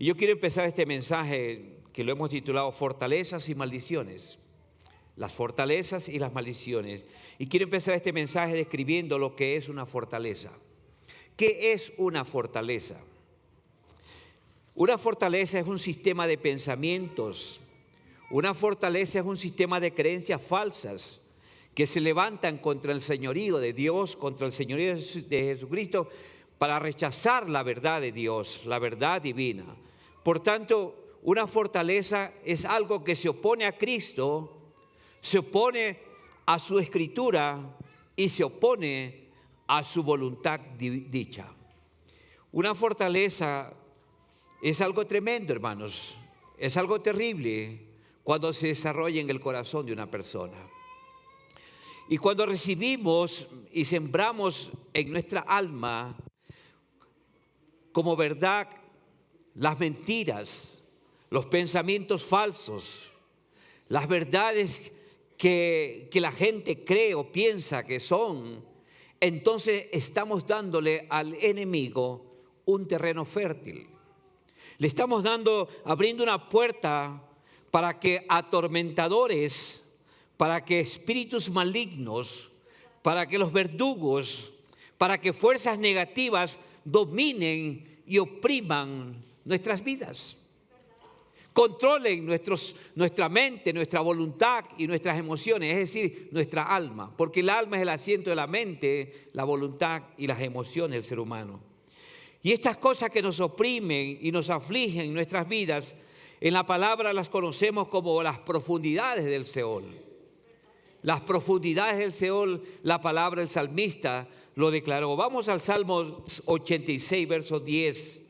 Y yo quiero empezar este mensaje que lo hemos titulado Fortalezas y Maldiciones. Las fortalezas y las maldiciones. Y quiero empezar este mensaje describiendo lo que es una fortaleza. ¿Qué es una fortaleza? Una fortaleza es un sistema de pensamientos. Una fortaleza es un sistema de creencias falsas que se levantan contra el señorío de Dios, contra el señorío de Jesucristo, para rechazar la verdad de Dios, la verdad divina. Por tanto, una fortaleza es algo que se opone a Cristo, se opone a su escritura y se opone a su voluntad dicha. Una fortaleza es algo tremendo, hermanos, es algo terrible cuando se desarrolla en el corazón de una persona. Y cuando recibimos y sembramos en nuestra alma como verdad las mentiras, los pensamientos falsos, las verdades que la gente cree o piensa que son, entonces estamos dándole al enemigo un terreno fértil. Le estamos abriendo una puerta para que atormentadores, para que espíritus malignos, para que los verdugos, para que fuerzas negativas dominen y opriman nuestras vidas. Controlen nuestra mente, nuestra voluntad y nuestras emociones, es decir, nuestra alma. Porque el alma es el asiento de la mente, la voluntad y las emociones del ser humano. Y estas cosas que nos oprimen y nos afligen en nuestras vidas, en la palabra las conocemos como las profundidades del Seol. Las profundidades del Seol, la palabra del salmista lo declaró. Vamos al Salmo 86, verso 10.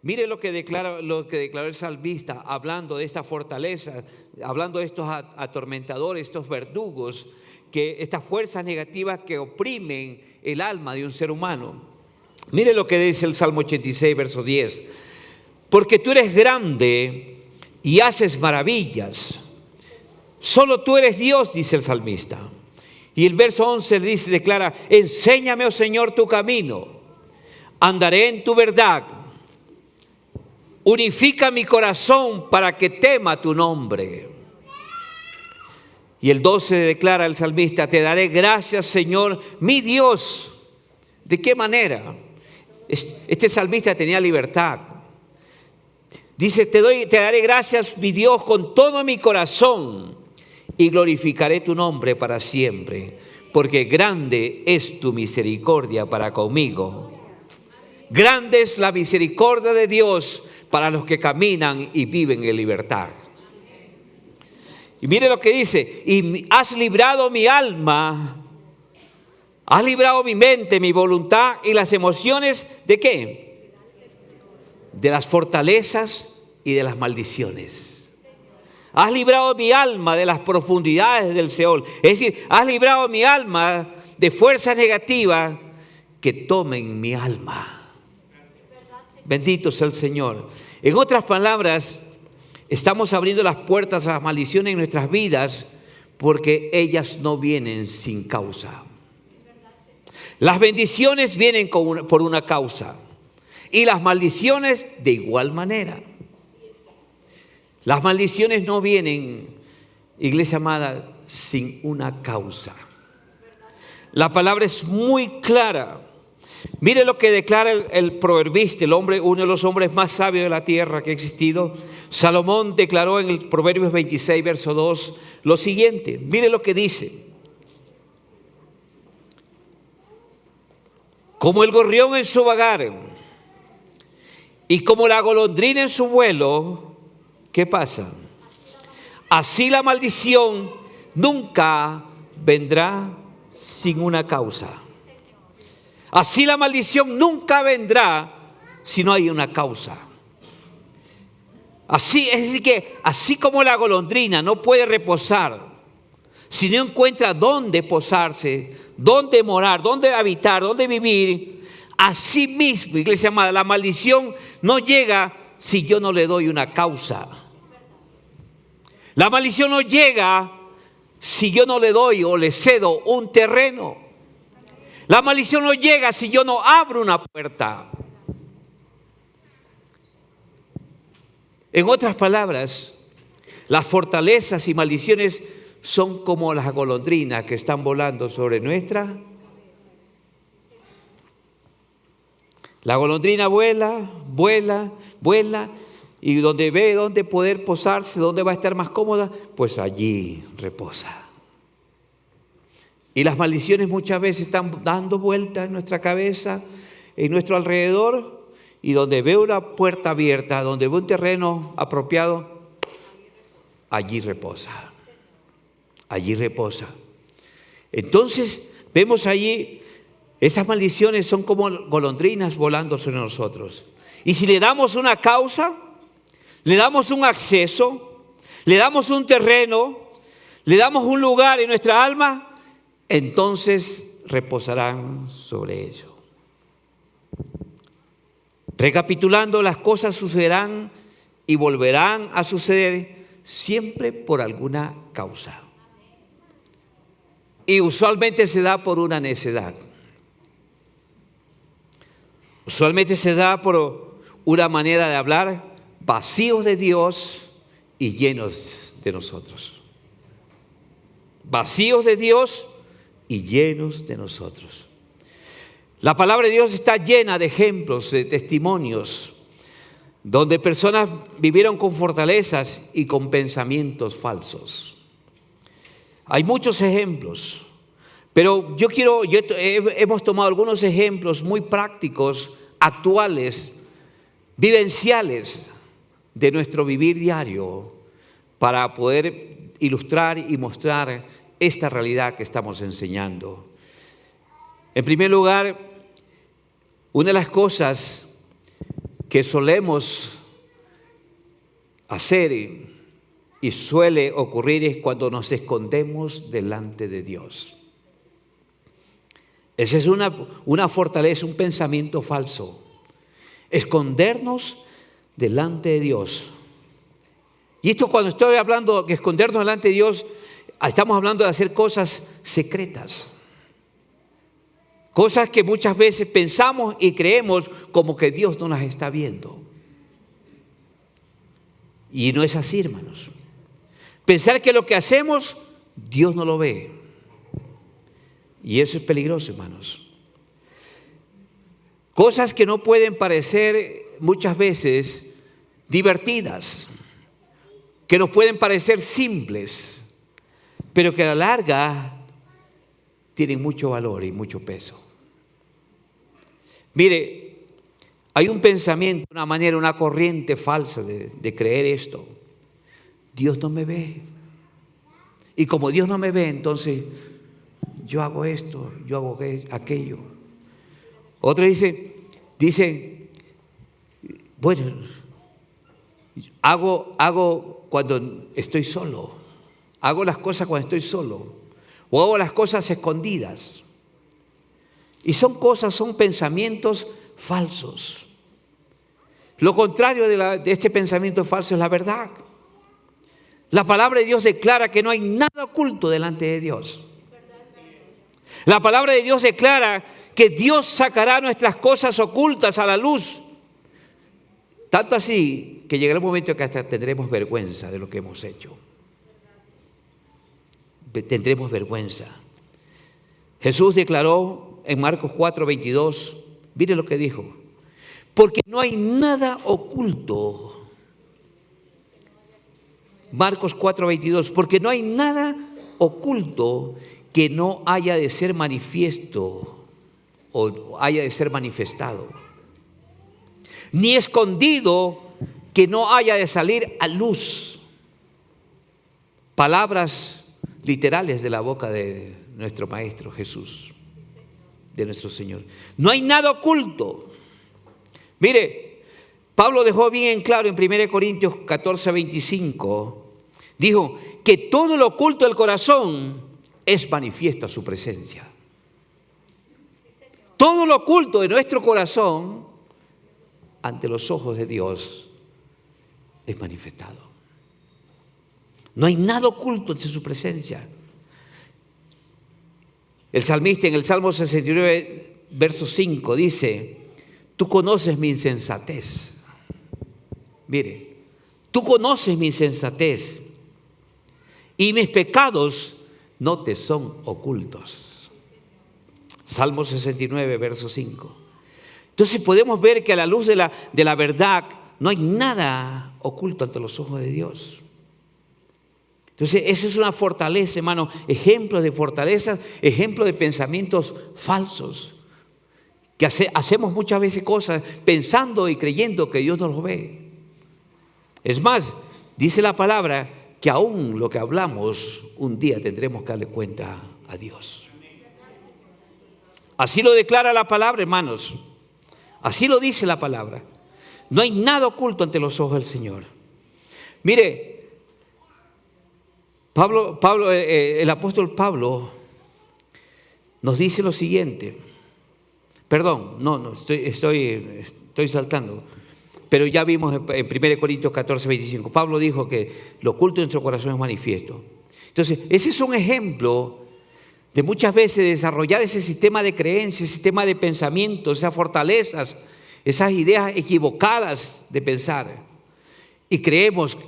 Mire lo que declaró el salmista, hablando de esta fortaleza, hablando de estos atormentadores, estos verdugos, estas fuerzas negativas que oprimen el alma de un ser humano. Mire lo que dice el Salmo 86, verso 10. Porque tú eres grande y haces maravillas. Solo tú eres Dios, dice el salmista. Y el verso 11 declara, enséñame, oh Señor, tu camino. Andaré en tu verdad. Unifica mi corazón para que tema tu nombre. Y el 12 declara el salmista, te daré gracias, Señor, mi Dios. ¿De qué manera? Este salmista tenía libertad. Dice, te daré gracias, mi Dios, con todo mi corazón y glorificaré tu nombre para siempre, porque grande es tu misericordia para conmigo. Grande es la misericordia de Dios para los que caminan y viven en libertad. Y mire lo que dice, y has librado mi alma, has librado mi mente, mi voluntad y las emociones, ¿de qué? De las fortalezas y de las maldiciones. Has librado mi alma de las profundidades del Seol. Es decir, has librado mi alma de fuerzas negativas que tomen mi alma. Bendito sea el Señor. En otras palabras, estamos abriendo las puertas a las maldiciones en nuestras vidas porque ellas no vienen sin causa. Las bendiciones vienen por una causa y las maldiciones de igual manera. Las maldiciones no vienen, iglesia amada, sin una causa. La palabra es muy clara. Mire lo que declara el proverbista, uno de los hombres más sabios de la tierra que ha existido. Salomón declaró en el Proverbios 26, verso 2, lo siguiente. Mire lo que dice. Como el gorrión en su vagar y como la golondrina en su vuelo, ¿qué pasa? Así la maldición nunca vendrá sin una causa. Así la maldición nunca vendrá si no hay una causa. Así, es decir que así como la golondrina no puede reposar si no encuentra dónde posarse, dónde morar, dónde habitar, dónde vivir, así mismo, iglesia amada, la maldición no llega si yo no le doy una causa. La maldición no llega si yo no le doy o le cedo un terreno. La maldición no llega si yo no abro una puerta. En otras palabras, las fortalezas y maldiciones son como las golondrinas que están volando sobre nuestra. La golondrina vuela, vuela, vuela, y donde ve dónde poder posarse, dónde va a estar más cómoda, pues allí reposa. Y las maldiciones muchas veces están dando vueltas en nuestra cabeza, en nuestro alrededor, y donde ve una puerta abierta, donde ve un terreno apropiado, allí reposa. Allí reposa. Entonces vemos allí, esas maldiciones son como golondrinas volando sobre nosotros. Y si le damos una causa, le damos un acceso, le damos un terreno, le damos un lugar en nuestra alma, entonces reposarán sobre ello. Recapitulando, las cosas sucederán y volverán a suceder siempre por alguna causa. Y usualmente se da por una necedad. Usualmente se da por una manera de hablar vacíos de Dios y llenos de nosotros. Vacíos de Dios y llenos de nosotros. La palabra de Dios está llena de ejemplos, de testimonios, donde personas vivieron con fortalezas y con pensamientos falsos. Hay muchos ejemplos, pero hemos tomado algunos ejemplos muy prácticos, actuales, vivenciales de nuestro vivir diario para poder ilustrar y mostrar esta realidad que estamos enseñando. En primer lugar, una de las cosas que solemos hacer y suele ocurrir es cuando nos escondemos delante de Dios. Esa es una fortaleza, un pensamiento falso. Escondernos delante de Dios. Y esto, cuando estoy hablando de escondernos delante de Dios, estamos hablando de hacer cosas secretas. Cosas que muchas veces pensamos y creemos como que Dios no las está viendo. Y no es así, hermanos. Pensar que lo que hacemos, Dios no lo ve. Y eso es peligroso, hermanos. Cosas que no pueden parecer muchas veces divertidas, que nos pueden parecer simples, pero que a la larga tienen mucho valor y mucho peso. Mire, hay un pensamiento, una manera, una corriente falsa de creer esto. Dios no me ve. Y como Dios no me ve, entonces yo hago esto, yo hago aquello. Otro dice, bueno, hago cuando estoy solo. Hago las cosas cuando estoy solo. O hago las cosas escondidas. Y son pensamientos falsos. Lo contrario de este pensamiento falso es la verdad. La palabra de Dios declara que no hay nada oculto delante de Dios. La palabra de Dios declara que Dios sacará nuestras cosas ocultas a la luz. Tanto así que llegará un momento que hasta tendremos vergüenza de lo que hemos hecho. Tendremos vergüenza. Jesús declaró en Marcos 4:22, mire lo que dijo: porque no hay nada oculto. Marcos 4:22, porque no hay nada oculto que no haya de ser manifiesto o haya de ser manifestado, ni escondido que no haya de salir a luz. Palabras literales de la boca de nuestro Maestro Jesús, de nuestro Señor. No hay nada oculto. Mire, Pablo dejó bien claro en 1 Corintios 14:25, dijo que todo lo oculto del corazón es manifiesto a su presencia. Todo lo oculto de nuestro corazón ante los ojos de Dios es manifestado. No hay nada oculto ante su presencia. El salmista en el Salmo 69, verso 5 dice: tú conoces mi insensatez. Mire, Tú conoces mi insensatez y mis pecados no te son ocultos. Salmo 69, verso 5. Entonces podemos ver que a la luz de la verdad no hay nada oculto ante los ojos de Dios. Entonces esa es una fortaleza, hermano, ejemplo de fortalezas, ejemplo de pensamientos falsos, que hacemos muchas veces cosas pensando y creyendo que Dios nos lo ve. Es más, dice la palabra que aún lo que hablamos un día tendremos que darle cuenta a Dios. Así lo declara la palabra, hermanos. Así lo dice la palabra. No hay nada oculto ante los ojos del Señor. Mire, el apóstol Pablo nos dice lo siguiente. Perdón, estoy saltando. Pero ya vimos en 1 Corintios 14, 25. Pablo dijo que lo oculto de nuestro corazón es manifiesto. Entonces, ese es un ejemplo de muchas veces desarrollar ese sistema de creencias, ese sistema de pensamientos, esas fortalezas, esas ideas equivocadas de pensar. Y creemos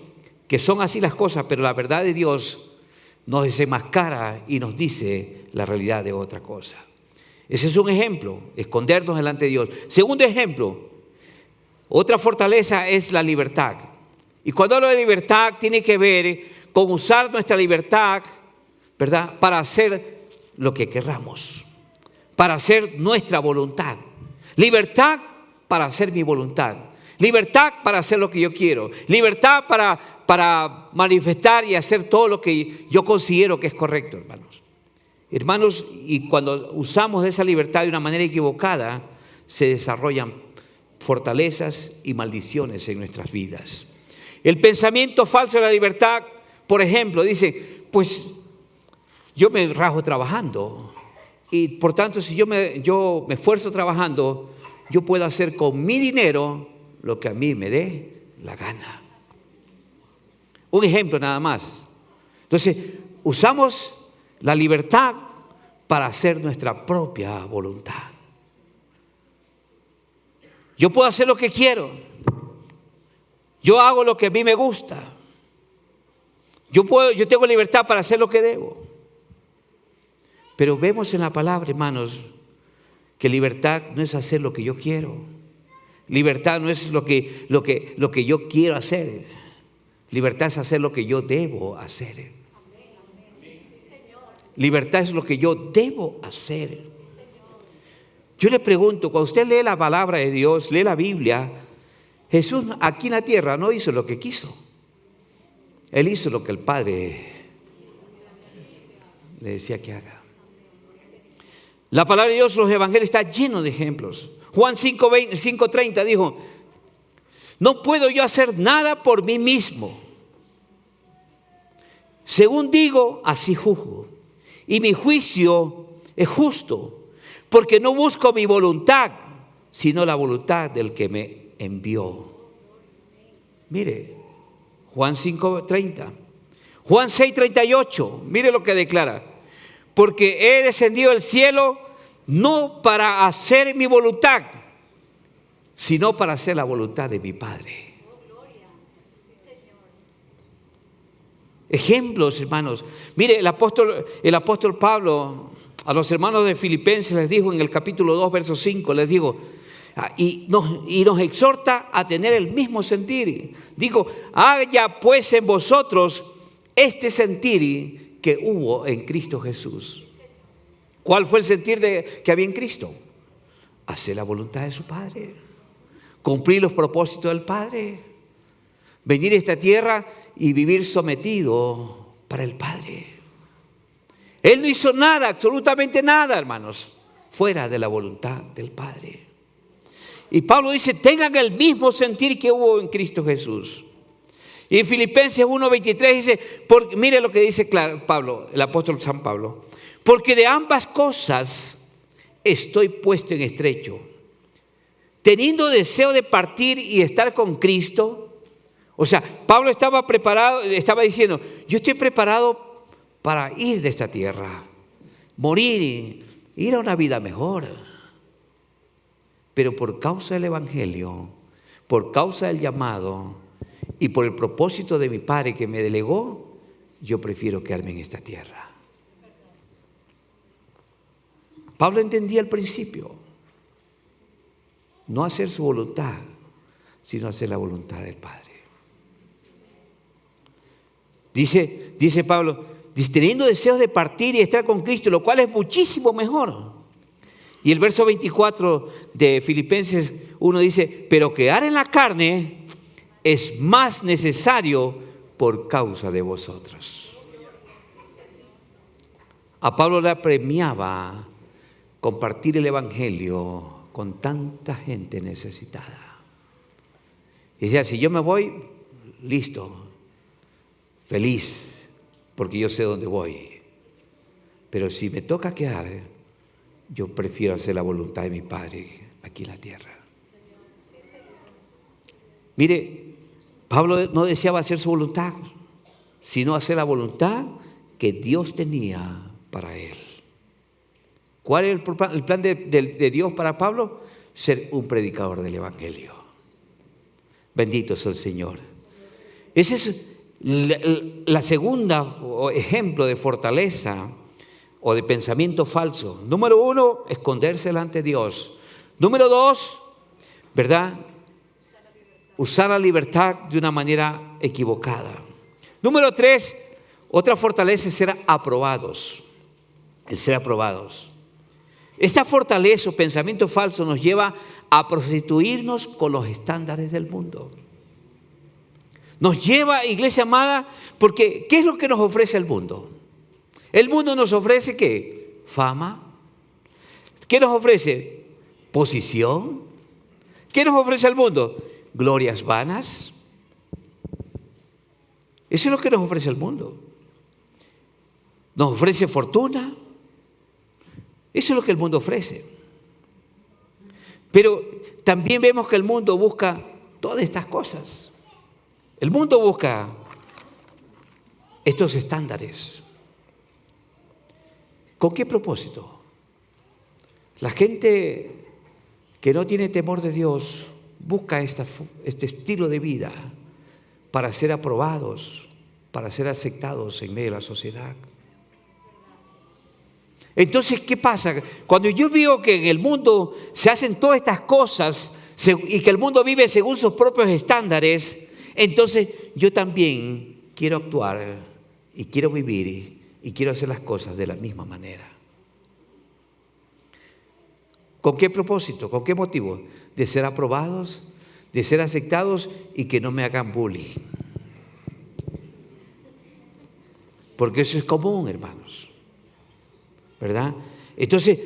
que son así las cosas, pero la verdad de Dios nos desenmascara y nos dice la realidad de otra cosa. Ese es un ejemplo, escondernos delante de Dios. Segundo ejemplo, otra fortaleza es la libertad. Y cuando hablo de libertad tiene que ver con usar nuestra libertad, ¿verdad?, para hacer lo que querramos, para hacer nuestra voluntad. Libertad para hacer mi voluntad. Libertad para hacer lo que yo quiero. Libertad para manifestar y hacer todo lo que yo considero que es correcto, hermanos. Hermanos, y cuando usamos esa libertad de una manera equivocada, se desarrollan fortalezas y maldiciones en nuestras vidas. El pensamiento falso de la libertad, por ejemplo, dice, pues yo me rajo trabajando y por tanto si yo me esfuerzo trabajando, yo puedo hacer con mi dinero lo que a mí me dé la gana. Un ejemplo nada más. Entonces, usamos la libertad para hacer nuestra propia voluntad. Yo puedo hacer lo que quiero. Yo hago lo que a mí me gusta. Yo tengo libertad para hacer lo que debo. Pero vemos en la palabra, hermanos, que libertad no es hacer lo que yo quiero. Libertad no es lo que yo quiero hacer. Libertad es hacer lo que yo debo hacer. Libertad es lo que yo debo hacer. Yo le pregunto, cuando usted lee la palabra de Dios, lee la Biblia, Jesús aquí en la tierra no hizo lo que quiso. Él hizo lo que el Padre le decía que haga. La palabra de Dios, los evangelios, está lleno de ejemplos. Juan 5:30 dijo, no puedo yo hacer nada por mí mismo. Según digo, así juzgo. Y mi juicio es justo, porque no busco mi voluntad, sino la voluntad del que me envió. Mire, Juan 5:30. Juan 6:38, mire lo que declara. Porque he descendido del cielo no para hacer mi voluntad, sino para hacer la voluntad de mi Padre. Ejemplos, hermanos. Mire, el apóstol Pablo a los hermanos de Filipenses les dijo en el capítulo 2, verso 5, les digo, y nos exhorta a tener el mismo sentir. Digo, haya pues en vosotros este sentir que hubo en Cristo Jesús. ¿Cuál fue el sentir que había en Cristo? Hacer la voluntad de su Padre, cumplir los propósitos del Padre, venir a esta tierra y vivir sometido para el Padre. Él no hizo nada, absolutamente nada, hermanos, fuera de la voluntad del Padre. Y Pablo dice, tengan el mismo sentir que hubo en Cristo Jesús. Y en Filipenses 1:23 dice, mire lo que dice Pablo, el apóstol San Pablo, porque de ambas cosas estoy puesto en estrecho, teniendo deseo de partir y estar con Cristo. O sea, Pablo estaba preparado, estaba diciendo, yo estoy preparado para ir de esta tierra, morir y ir a una vida mejor. Pero por causa del Evangelio, por causa del llamado, y por el propósito de mi Padre que me delegó, yo prefiero quedarme en esta tierra. Pablo entendía al principio, no hacer su voluntad, sino hacer la voluntad del Padre. Dice Pablo, teniendo deseos de partir y estar con Cristo, lo cual es muchísimo mejor. Y el verso 24 de Filipenses 1 dice, pero quedar en la carne es más necesario por causa de vosotros. A Pablo le apremiaba compartir el evangelio con tanta gente necesitada. Y decía, si yo me voy, listo, feliz, porque yo sé dónde voy. Pero si me toca quedar, yo prefiero hacer la voluntad de mi Padre aquí en la tierra. Mire, Pablo no deseaba hacer su voluntad, sino hacer la voluntad que Dios tenía para él. ¿Cuál es el plan de Dios para Pablo? Ser un predicador del evangelio. Bendito sea el Señor. Ese es la segunda ejemplo de fortaleza o de pensamiento falso. Número 1, esconderse delante de Dios. Número 2, ¿verdad? Usar la libertad de una manera equivocada. Número 3, otra fortaleza es ser aprobados. El ser aprobados. Esta fortaleza o pensamiento falso nos lleva a prostituirnos con los estándares del mundo. Nos lleva, iglesia amada, porque ¿qué es lo que nos ofrece el mundo? El mundo nos ofrece ¿qué? Fama. ¿Qué nos ofrece? Posición. ¿Qué nos ofrece el mundo? Glorias vanas. Eso es lo que nos ofrece el mundo. Nos ofrece fortuna. Eso es lo que el mundo ofrece. Pero también vemos que el mundo busca todas estas cosas. El mundo busca estos estándares. ¿Con qué propósito? La gente que no tiene temor de Dios busca este estilo de vida para ser aprobados, para ser aceptados en medio de la sociedad. Entonces, ¿qué pasa? Cuando yo veo que en el mundo se hacen todas estas cosas y que el mundo vive según sus propios estándares, entonces yo también quiero actuar y quiero vivir y quiero hacer las cosas de la misma manera. ¿Con qué propósito? ¿Con qué motivo? De ser aprobados, de ser aceptados y que no me hagan bullying. Porque eso es común, hermanos. ¿Verdad? Entonces,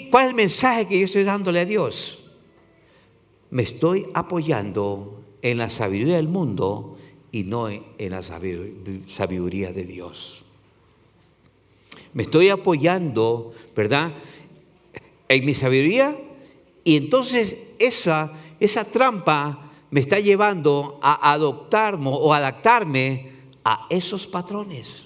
¿cuál es el mensaje que yo estoy dándole a Dios? Me estoy apoyando en la sabiduría del mundo y no en la sabiduría de Dios. Me estoy apoyando, ¿verdad?, en mi sabiduría, y entonces esa trampa me está llevando a adaptarme a esos patrones,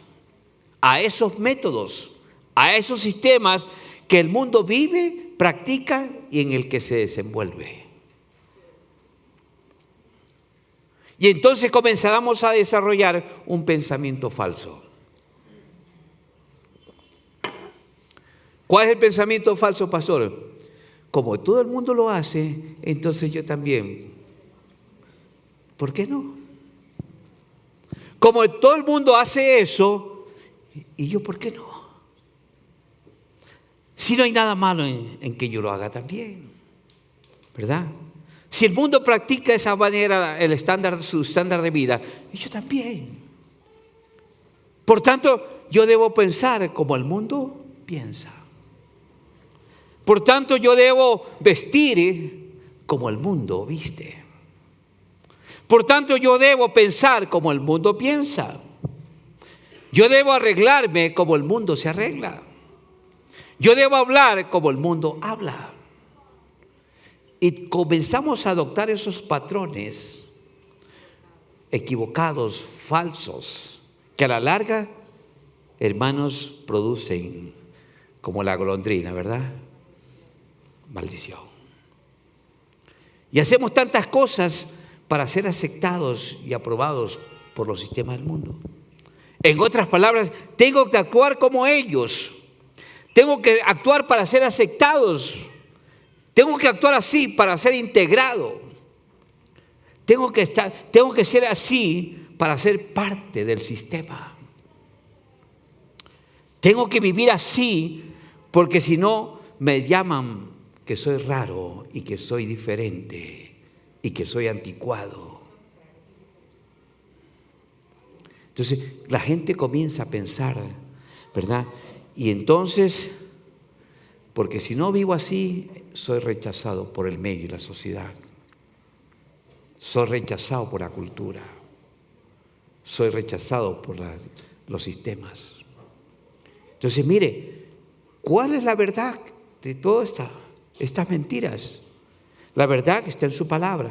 a esos métodos, a esos sistemas que el mundo vive, practica y en el que se desenvuelve. Y entonces comenzaremos a desarrollar un pensamiento falso. ¿Cuál es el pensamiento falso, pastor? Como todo el mundo lo hace, entonces yo también. ¿Por qué no? Como todo el mundo hace eso, ¿y yo por qué no? Si no hay nada malo en que yo lo haga también, ¿verdad? Si el mundo practica de esa manera su estándar de vida, yo también. Por tanto, yo debo pensar como el mundo piensa. Por tanto, yo debo vestir como el mundo viste. Por tanto, yo debo pensar como el mundo piensa. Yo debo arreglarme como el mundo se arregla. Yo debo hablar como el mundo habla. Y comenzamos a adoptar esos patrones equivocados, falsos, que a la larga, hermanos, producen como la golondrina, ¿verdad? Maldición. Y hacemos tantas cosas para ser aceptados y aprobados por los sistemas del mundo. En otras palabras, tengo que actuar como ellos. Tengo que actuar para ser aceptados. Tengo que actuar así para ser integrado. Tengo que ser así para ser parte del sistema. Tengo que vivir así porque si no me llaman que soy raro y que soy diferente y que soy anticuado. Entonces la gente comienza a pensar, ¿verdad? Y entonces, porque si no vivo así, soy rechazado por el medio y la sociedad. Soy rechazado por la cultura. Soy rechazado por los sistemas. Entonces, mire, ¿cuál es la verdad de todas estas mentiras? La verdad está en su palabra.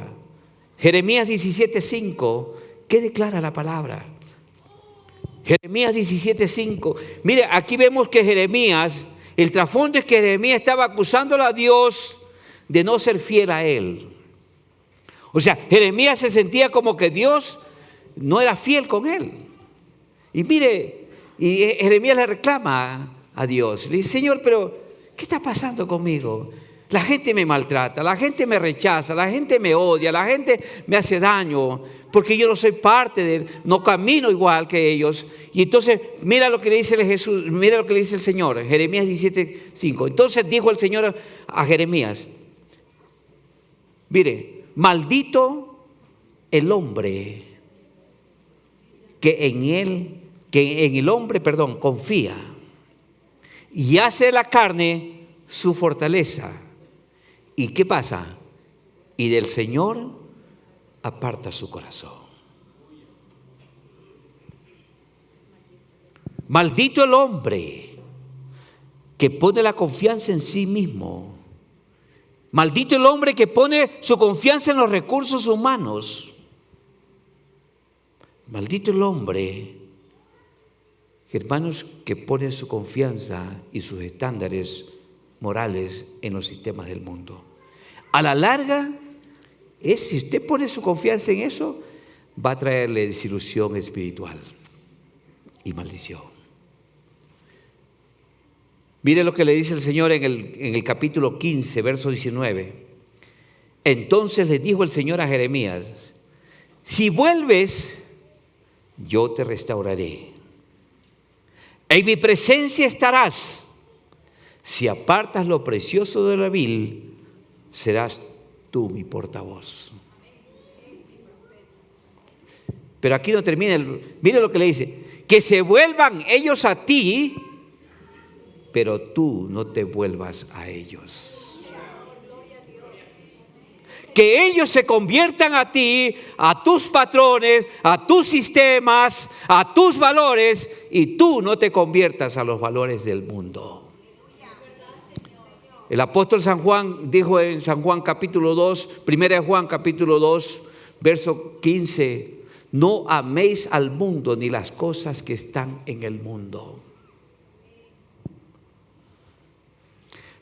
Jeremías 17:5, ¿qué declara la palabra? Jeremías 17:5. Mire, aquí vemos que Jeremías, el trasfondo es que Jeremías estaba acusándolo a Dios de no ser fiel a él. O sea, Jeremías se sentía como que Dios no era fiel con él. Y mire, y Jeremías le reclama a Dios. Le dice, Señor, pero ¿qué está pasando conmigo? La gente me maltrata, la gente me rechaza, la gente me odia, la gente me hace daño, porque yo no soy parte de él, no camino igual que ellos. Y entonces, mira lo que le dice Jesús, mira lo que le dice el Señor, Jeremías 17:5. Entonces dijo el Señor a Jeremías, mire, maldito el hombre que en el hombre confía y hace de la carne su fortaleza. ¿Y qué pasa? Y del Señor aparta su corazón. Maldito el hombre que pone la confianza en sí mismo. Maldito el hombre que pone su confianza en los recursos humanos. Maldito el hombre, hermanos, que pone su confianza y sus estándares morales en los sistemas del mundo. A la larga, si usted pone su confianza en eso, va a traerle desilusión espiritual y maldición. Mire lo que le dice el Señor en el capítulo 15, verso 19. Entonces le dijo el Señor a Jeremías, si vuelves, yo te restauraré. En mi presencia estarás. Si apartas lo precioso de lo vil, serás tú mi portavoz. Pero aquí no termina. Mire lo que le dice. Que se vuelvan ellos a ti, pero tú no te vuelvas a ellos. Que ellos se conviertan a ti, a tus patrones, a tus sistemas, a tus valores, y tú no te conviertas a los valores del mundo. El apóstol San Juan dijo en San Juan capítulo 2, 1 Juan capítulo 2, verso 15, no améis al mundo ni las cosas que están en el mundo.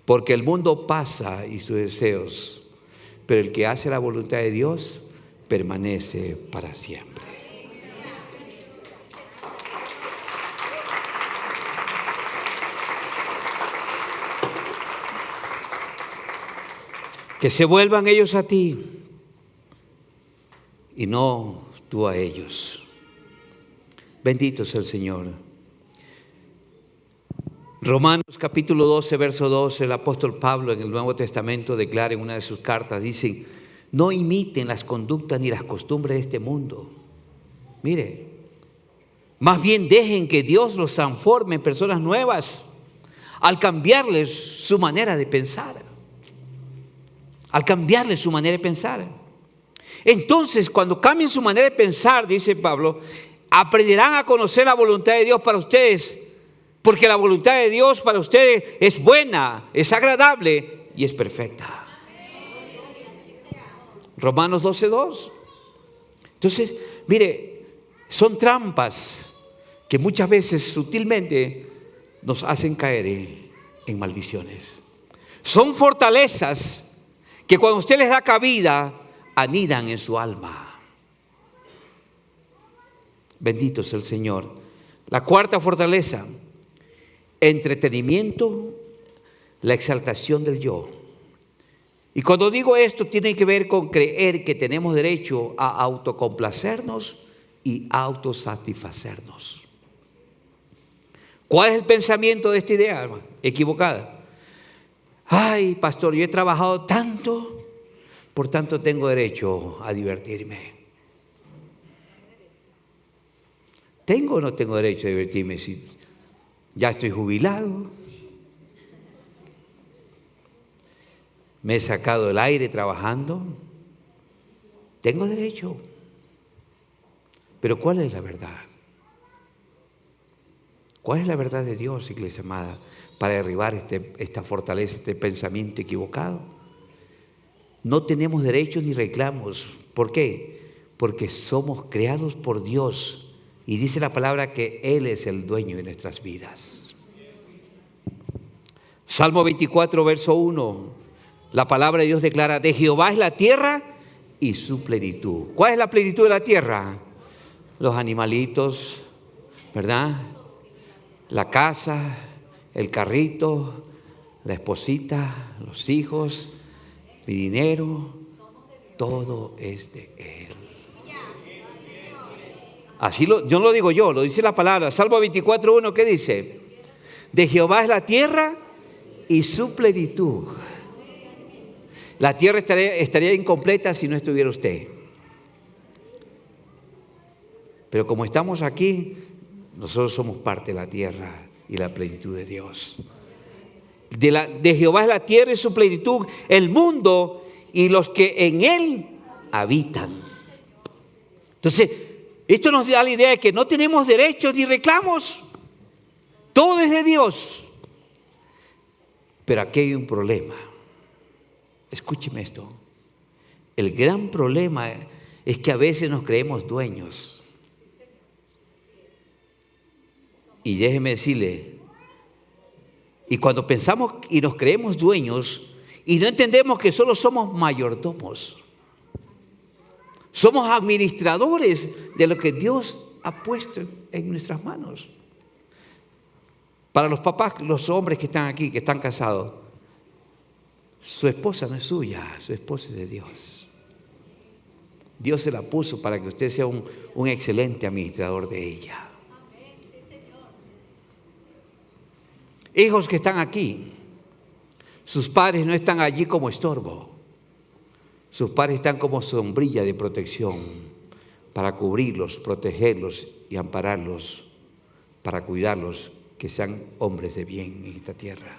Porque el mundo pasa y sus deseos, pero el que hace la voluntad de Dios permanece para siempre. Que se vuelvan ellos a ti y no tú a ellos. Bendito sea el Señor. Romanos capítulo 12, verso 12, el apóstol Pablo en el Nuevo Testamento declara en una de sus cartas, dice, no imiten las conductas ni las costumbres de este mundo. Mire, más bien dejen que Dios los transforme en personas nuevas al cambiarles su manera de pensar. Al cambiarles su manera de pensar. Entonces, cuando cambien su manera de pensar, dice Pablo, aprenderán a conocer la voluntad de Dios para ustedes, porque la voluntad de Dios para ustedes es buena, es agradable y es perfecta. Romanos 12:2. Entonces, mire, son trampas que muchas veces sutilmente nos hacen caer en maldiciones. Son fortalezas que cuando usted les da cabida, anidan en su alma. Bendito es el Señor. La cuarta fortaleza, entretenimiento, la exaltación del yo. Y cuando digo esto, tiene que ver con creer que tenemos derecho a autocomplacernos y autosatisfacernos. ¿Cuál es el pensamiento de esta idea, hermano? Equivocada. Ay, pastor, yo he trabajado tanto, por tanto tengo derecho a divertirme. ¿Tengo o no tengo derecho a divertirme si ya estoy jubilado? Me he sacado el aire trabajando. Tengo derecho. Pero ¿cuál es la verdad? ¿Cuál es la verdad de Dios, iglesia amada, para derribar esta fortaleza, este pensamiento equivocado? No tenemos derechos ni reclamos. ¿Por qué? Porque somos creados por Dios. Y dice la palabra que Él es el dueño de nuestras vidas. Salmo 24, verso 1. La palabra de Dios declara: de Jehová es la tierra y su plenitud. ¿Cuál es la plenitud de la tierra? Los animalitos, ¿verdad? La casa, el carrito, la esposita, los hijos, mi dinero, todo es de Él. Así yo no lo digo yo, lo dice la palabra. Salmo 24:1, ¿qué dice? De Jehová es la tierra y su plenitud. La tierra estaría incompleta si no estuviera usted. Pero como estamos aquí, nosotros somos parte de la tierra y la plenitud de Dios. De Jehová es la tierra y su plenitud, el mundo y los que en él habitan. Entonces, esto nos da la idea de que no tenemos derechos ni reclamos. Todo es de Dios. Pero aquí hay un problema. Escúcheme esto. El gran problema es que a veces nos creemos dueños. Y déjeme decirle, y cuando pensamos y nos creemos dueños y no entendemos que solo somos mayordomos, somos administradores de lo que Dios ha puesto en nuestras manos. Para los papás, los hombres que están aquí, que están casados, su esposa no es suya, su esposa es de Dios. Dios se la puso para que usted sea un excelente administrador de ella. Hijos que están aquí, sus padres no están allí como estorbo. Sus padres están como sombrilla de protección para cubrirlos, protegerlos y ampararlos, para cuidarlos, que sean hombres de bien en esta tierra.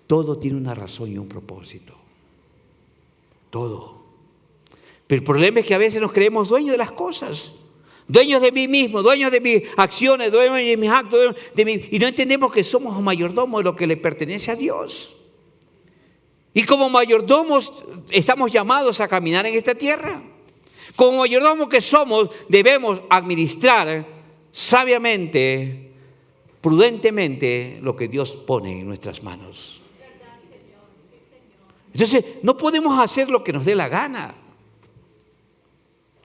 Todo tiene una razón y un propósito. Todo. Pero el problema es que a veces nos creemos dueños de las cosas. Dueños de mí mismo, dueños de mis acciones, dueños de mis actos, y no entendemos que somos mayordomos de lo que le pertenece a Dios. Y como mayordomos estamos llamados a caminar en esta tierra. Como mayordomos que somos, debemos administrar sabiamente, prudentemente lo que Dios pone en nuestras manos. Entonces, no podemos hacer lo que nos dé la gana.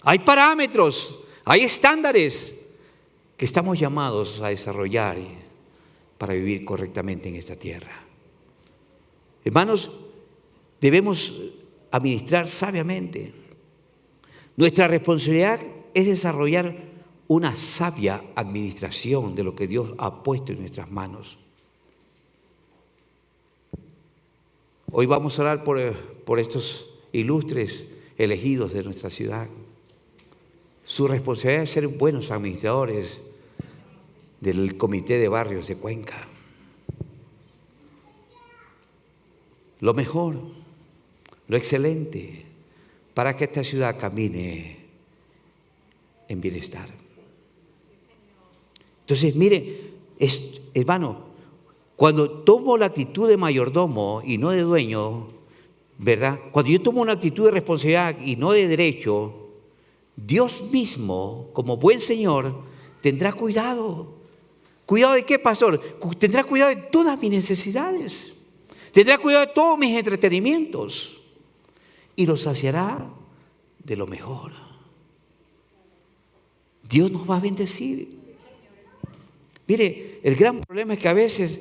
Hay parámetros, hay estándares que estamos llamados a desarrollar para vivir correctamente en esta tierra. Hermanos, debemos administrar sabiamente. Nuestra responsabilidad es desarrollar una sabia administración de lo que Dios ha puesto en nuestras manos. Hoy vamos a orar por estos ilustres elegidos de nuestra ciudad. Su responsabilidad es ser buenos administradores del Comité de Barrios de Cuenca. Lo mejor, lo excelente, para que esta ciudad camine en bienestar. Entonces, mire, hermano, cuando tomo la actitud de mayordomo y no de dueño, ¿verdad? Cuando yo tomo una actitud de responsabilidad y no de derecho, Dios mismo, como buen Señor, tendrá cuidado. ¿Cuidado de qué, pastor? Tendrá cuidado de todas mis necesidades. Tendrá cuidado de todos mis entretenimientos. Y los saciará de lo mejor. Dios nos va a bendecir. Mire, el gran problema es que a veces,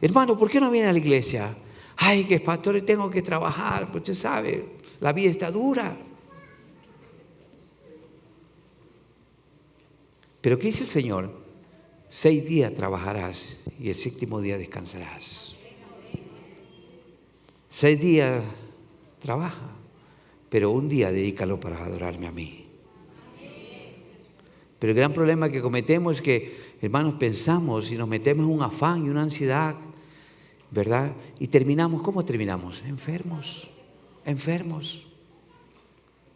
hermano, ¿por qué no viene a la iglesia? Ay, que pastor, tengo que trabajar, pues usted sabe, la vida está dura. Pero ¿qué dice el Señor? 6 días trabajarás y el 7º día descansarás. 6 días trabaja, pero un día dedícalo para adorarme a mí. Pero el gran problema que cometemos es que, hermanos, pensamos y nos metemos en un afán y una ansiedad, ¿verdad? Y terminamos, ¿cómo terminamos? Enfermos.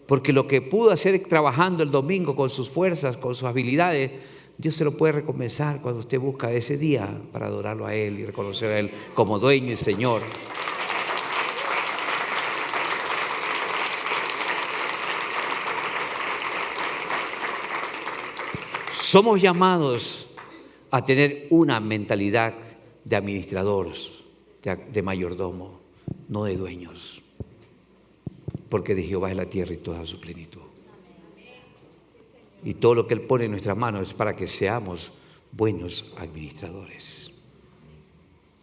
Porque lo que pudo hacer trabajando el domingo con sus fuerzas, con sus habilidades, Dios se lo puede recompensar cuando usted busca ese día para adorarlo a Él y reconocer a Él como dueño y Señor. Somos llamados a tener una mentalidad de administradores, de mayordomo, no de dueños. Porque de Jehová es la tierra y toda su plenitud. Y todo lo que Él pone en nuestras manos es para que seamos buenos administradores.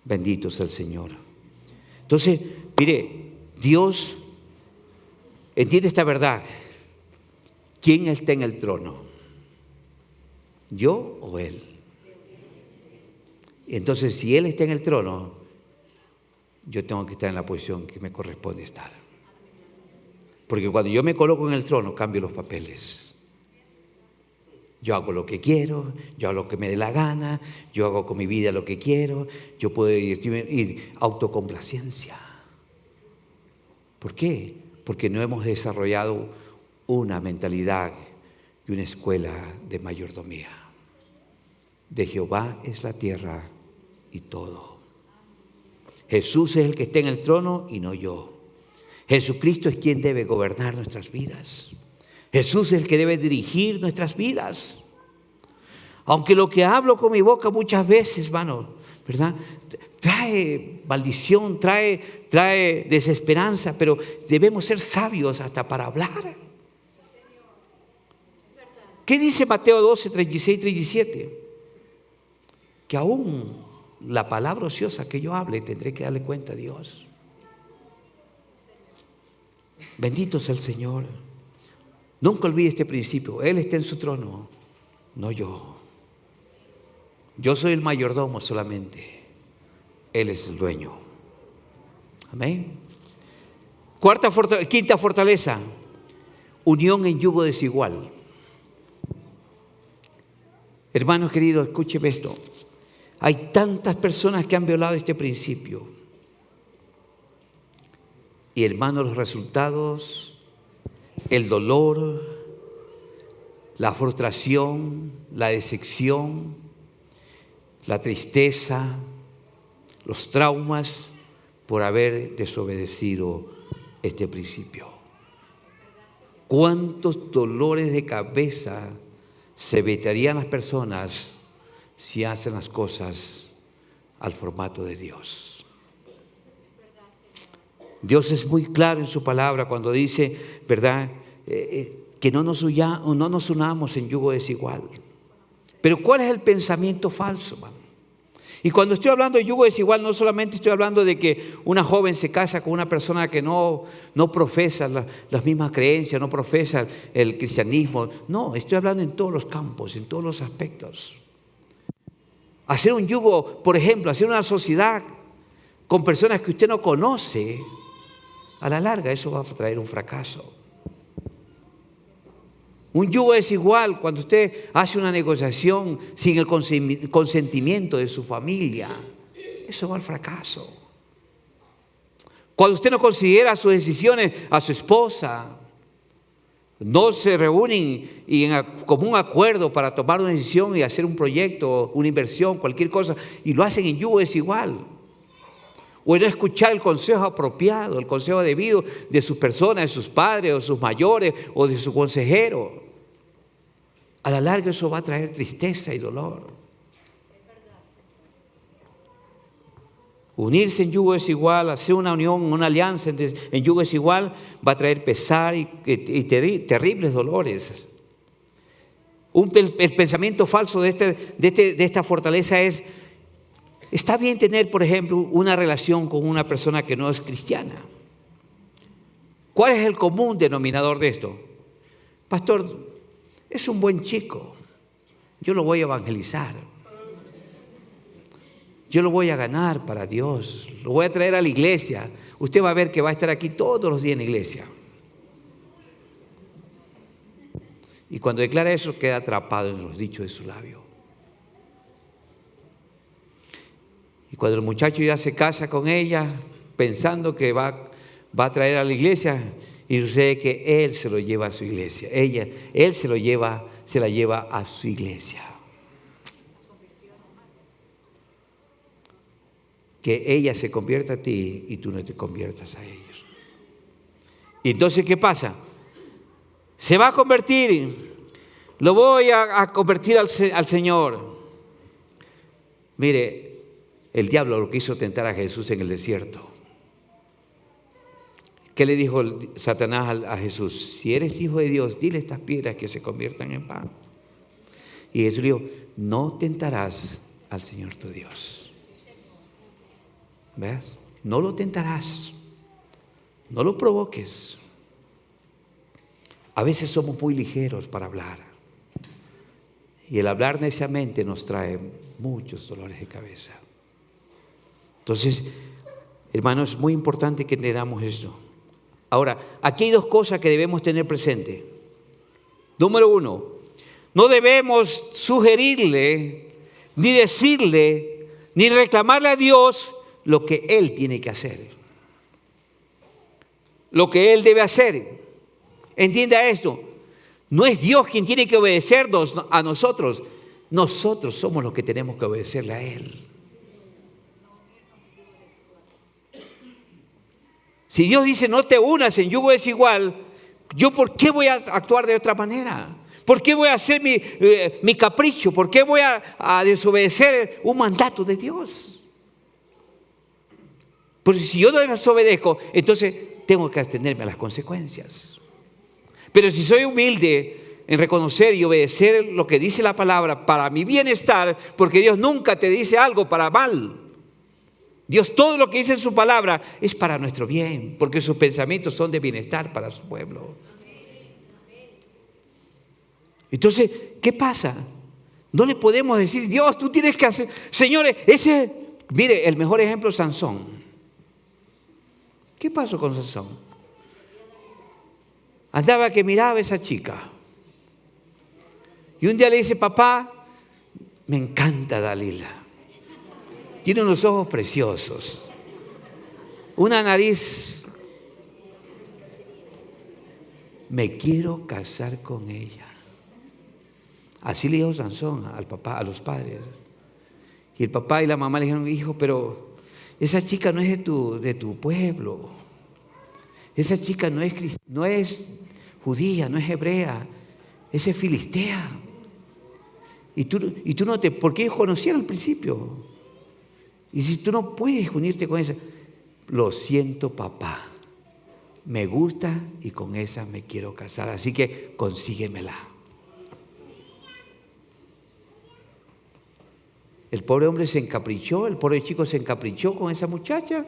Bendito sea el Señor. Entonces, mire, Dios entiende esta verdad. ¿Quién está en el trono? ¿Yo o Él? Entonces, si Él está en el trono, yo tengo que estar en la posición que me corresponde estar. Porque cuando yo me coloco en el trono, cambio los papeles. Yo hago lo que quiero, yo hago lo que me dé la gana, yo hago con mi vida lo que quiero, yo puedo ir autocomplacencia. ¿Por qué? Porque no hemos desarrollado una mentalidad y una escuela de mayordomía. De Jehová es la tierra y todo. Jesús es el que está en el trono y no yo. Jesucristo es quien debe gobernar nuestras vidas. Jesús es el que debe dirigir nuestras vidas. Aunque lo que hablo con mi boca muchas veces, hermano, ¿verdad? Trae maldición, trae desesperanza, pero debemos ser sabios hasta para hablar. ¿Qué dice Mateo 12, 36, 37? Que aún la palabra ociosa que yo hable tendré que darle cuenta a Dios. Bendito sea el Señor. Nunca olvide este principio. Él está en su trono, no yo. Yo soy el mayordomo solamente. Él es el dueño. Amén. Quinta fortaleza. Unión en yugo desigual. Hermanos queridos, escúcheme esto. Hay tantas personas que han violado este principio. Y hermanos, los resultados, el dolor, la frustración, la decepción, la tristeza, los traumas por haber desobedecido este principio. ¿Cuántos dolores de cabeza se evitarían las personas si hacen las cosas al formato de Dios? Dios es muy claro en su palabra cuando dice, ¿verdad? Que no nos unamos en yugo desigual. Pero ¿cuál es el pensamiento falso, hermano? Y cuando estoy hablando de yugo desigual, no solamente estoy hablando de que una joven se casa con una persona que no profesa las mismas creencias, no profesa el cristianismo. No, estoy hablando en todos los campos, en todos los aspectos. Hacer un yugo, por ejemplo, hacer una sociedad con personas que usted no conoce, a la larga eso va a traer un fracaso. Un yugo desigual cuando usted hace una negociación sin el consentimiento de su familia, eso va al fracaso. Cuando usted no considera sus decisiones a su esposa, no se reúnen y en común acuerdo para tomar una decisión y hacer un proyecto, una inversión, cualquier cosa, y lo hacen en yugo desigual. O no escuchar el consejo apropiado, el consejo debido de sus personas, de sus padres, o sus mayores, o de su consejero. A la larga eso va a traer tristeza y dolor. Unirse en yugo desigual, hacer una unión, una alianza en yugo desigual, va a traer pesar y terribles dolores. El pensamiento falso de esta fortaleza es, está bien tener, por ejemplo, una relación con una persona que no es cristiana. ¿Cuál es el común denominador de esto? Pastor, es un buen chico, yo lo voy a evangelizar, yo lo voy a ganar para Dios, lo voy a traer a la iglesia, usted va a ver que va a estar aquí todos los días en la iglesia. Y cuando declara eso, queda atrapado en los dichos de su labio. Y cuando el muchacho ya se casa con ella, pensando que va a traer a la iglesia, y sucede que él se lo lleva a su iglesia. Él se la lleva a su iglesia. Que ella se convierta a ti y tú no te conviertas a ellos. Y entonces, ¿qué pasa? Se va a convertir, lo voy a convertir al Señor. Mire, el diablo lo quiso tentar a Jesús en el desierto. ¿Qué le dijo Satanás a Jesús? Si eres hijo de Dios, dile a estas piedras que se conviertan en pan. Y Jesús le dijo, no tentarás al Señor tu Dios. ¿Ves? No lo tentarás, no lo provoques. A veces somos muy ligeros para hablar. Y el hablar neciamente nos trae muchos dolores de cabeza. Entonces, hermanos, es muy importante que entendamos eso. Ahora, aquí hay dos cosas que debemos tener presente. Número uno, no debemos sugerirle, ni decirle, ni reclamarle a Dios lo que Él tiene que hacer. Lo que Él debe hacer. Entienda esto, no es Dios quien tiene que obedecernos a nosotros. Nosotros somos los que tenemos que obedecerle a Él. Si Dios dice no te unas en yugo desigual, ¿yo por qué voy a actuar de otra manera? ¿Por qué voy a hacer mi capricho? ¿Por qué voy a desobedecer un mandato de Dios? Porque si yo no desobedezco, entonces tengo que atenerme a las consecuencias. Pero si soy humilde en reconocer y obedecer lo que dice la palabra para mi bienestar, porque Dios nunca te dice algo para mal. Dios todo lo que dice en su palabra es para nuestro bien, porque sus pensamientos son de bienestar para su pueblo. Entonces, ¿qué pasa? No le podemos decir, Dios, tú tienes que hacer. Señores, mire, el mejor ejemplo es Sansón. ¿Qué pasó con Sansón? Andaba que miraba a esa chica. Y un día le dice, papá, me encanta Dalila. Tiene unos ojos preciosos, una nariz. Me quiero casar con ella. Así le dijo Sansón al papá, a los padres. Y el papá y la mamá le dijeron, hijo, pero esa chica no es de tu pueblo. Esa chica no es judía, no es hebrea, esa es filistea. Y tú no te, porque ellos conocían al principio. Y si tú no puedes unirte con esa, lo siento, papá, me gusta y con esa me quiero casar, así que consíguemela. El pobre hombre se encaprichó, el pobre chico se encaprichó con esa muchacha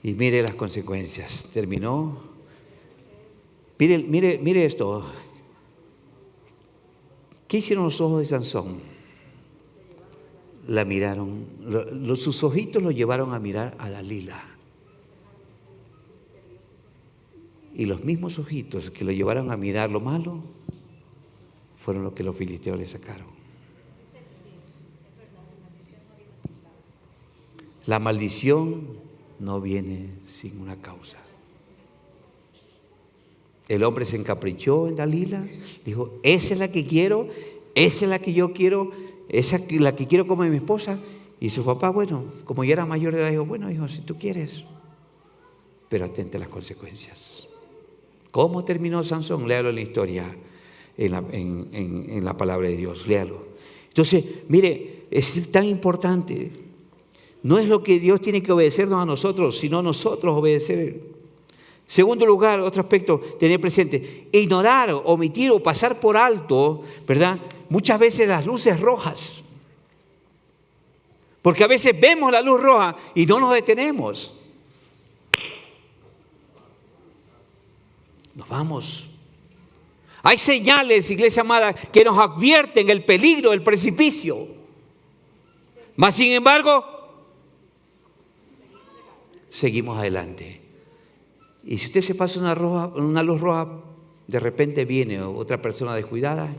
y mire las consecuencias. Terminó. Mire esto. ¿Qué hicieron los ojos de Sansón? La miraron, sus ojitos lo llevaron a mirar a Dalila. Y los mismos ojitos que lo llevaron a mirar lo malo fueron los que los filisteos le sacaron. La maldición no viene sin una causa. El hombre se encaprichó en Dalila, dijo, esa es la que quiero, esa es la que yo quiero, esa es la que quiero como mi esposa. Y su papá, bueno, como ya era mayor de edad, dijo, bueno, hijo, si tú quieres, pero atente a las consecuencias. ¿Cómo terminó Sansón? Léalo en la historia, en la palabra de Dios, léalo. Entonces, mire, es tan importante. No es lo que Dios tiene que obedecernos a nosotros, sino nosotros obedecer. Segundo lugar, otro aspecto, tener presente, ignorar, omitir o pasar por alto, ¿verdad? muchas veces las luces rojas. Porque a veces vemos la luz roja y no nos detenemos. Nos vamos. Hay señales, iglesia amada, que nos advierten el peligro, el precipicio. Mas sin embargo, seguimos adelante. Y si usted se pasa una luz roja, de repente viene otra persona descuidada,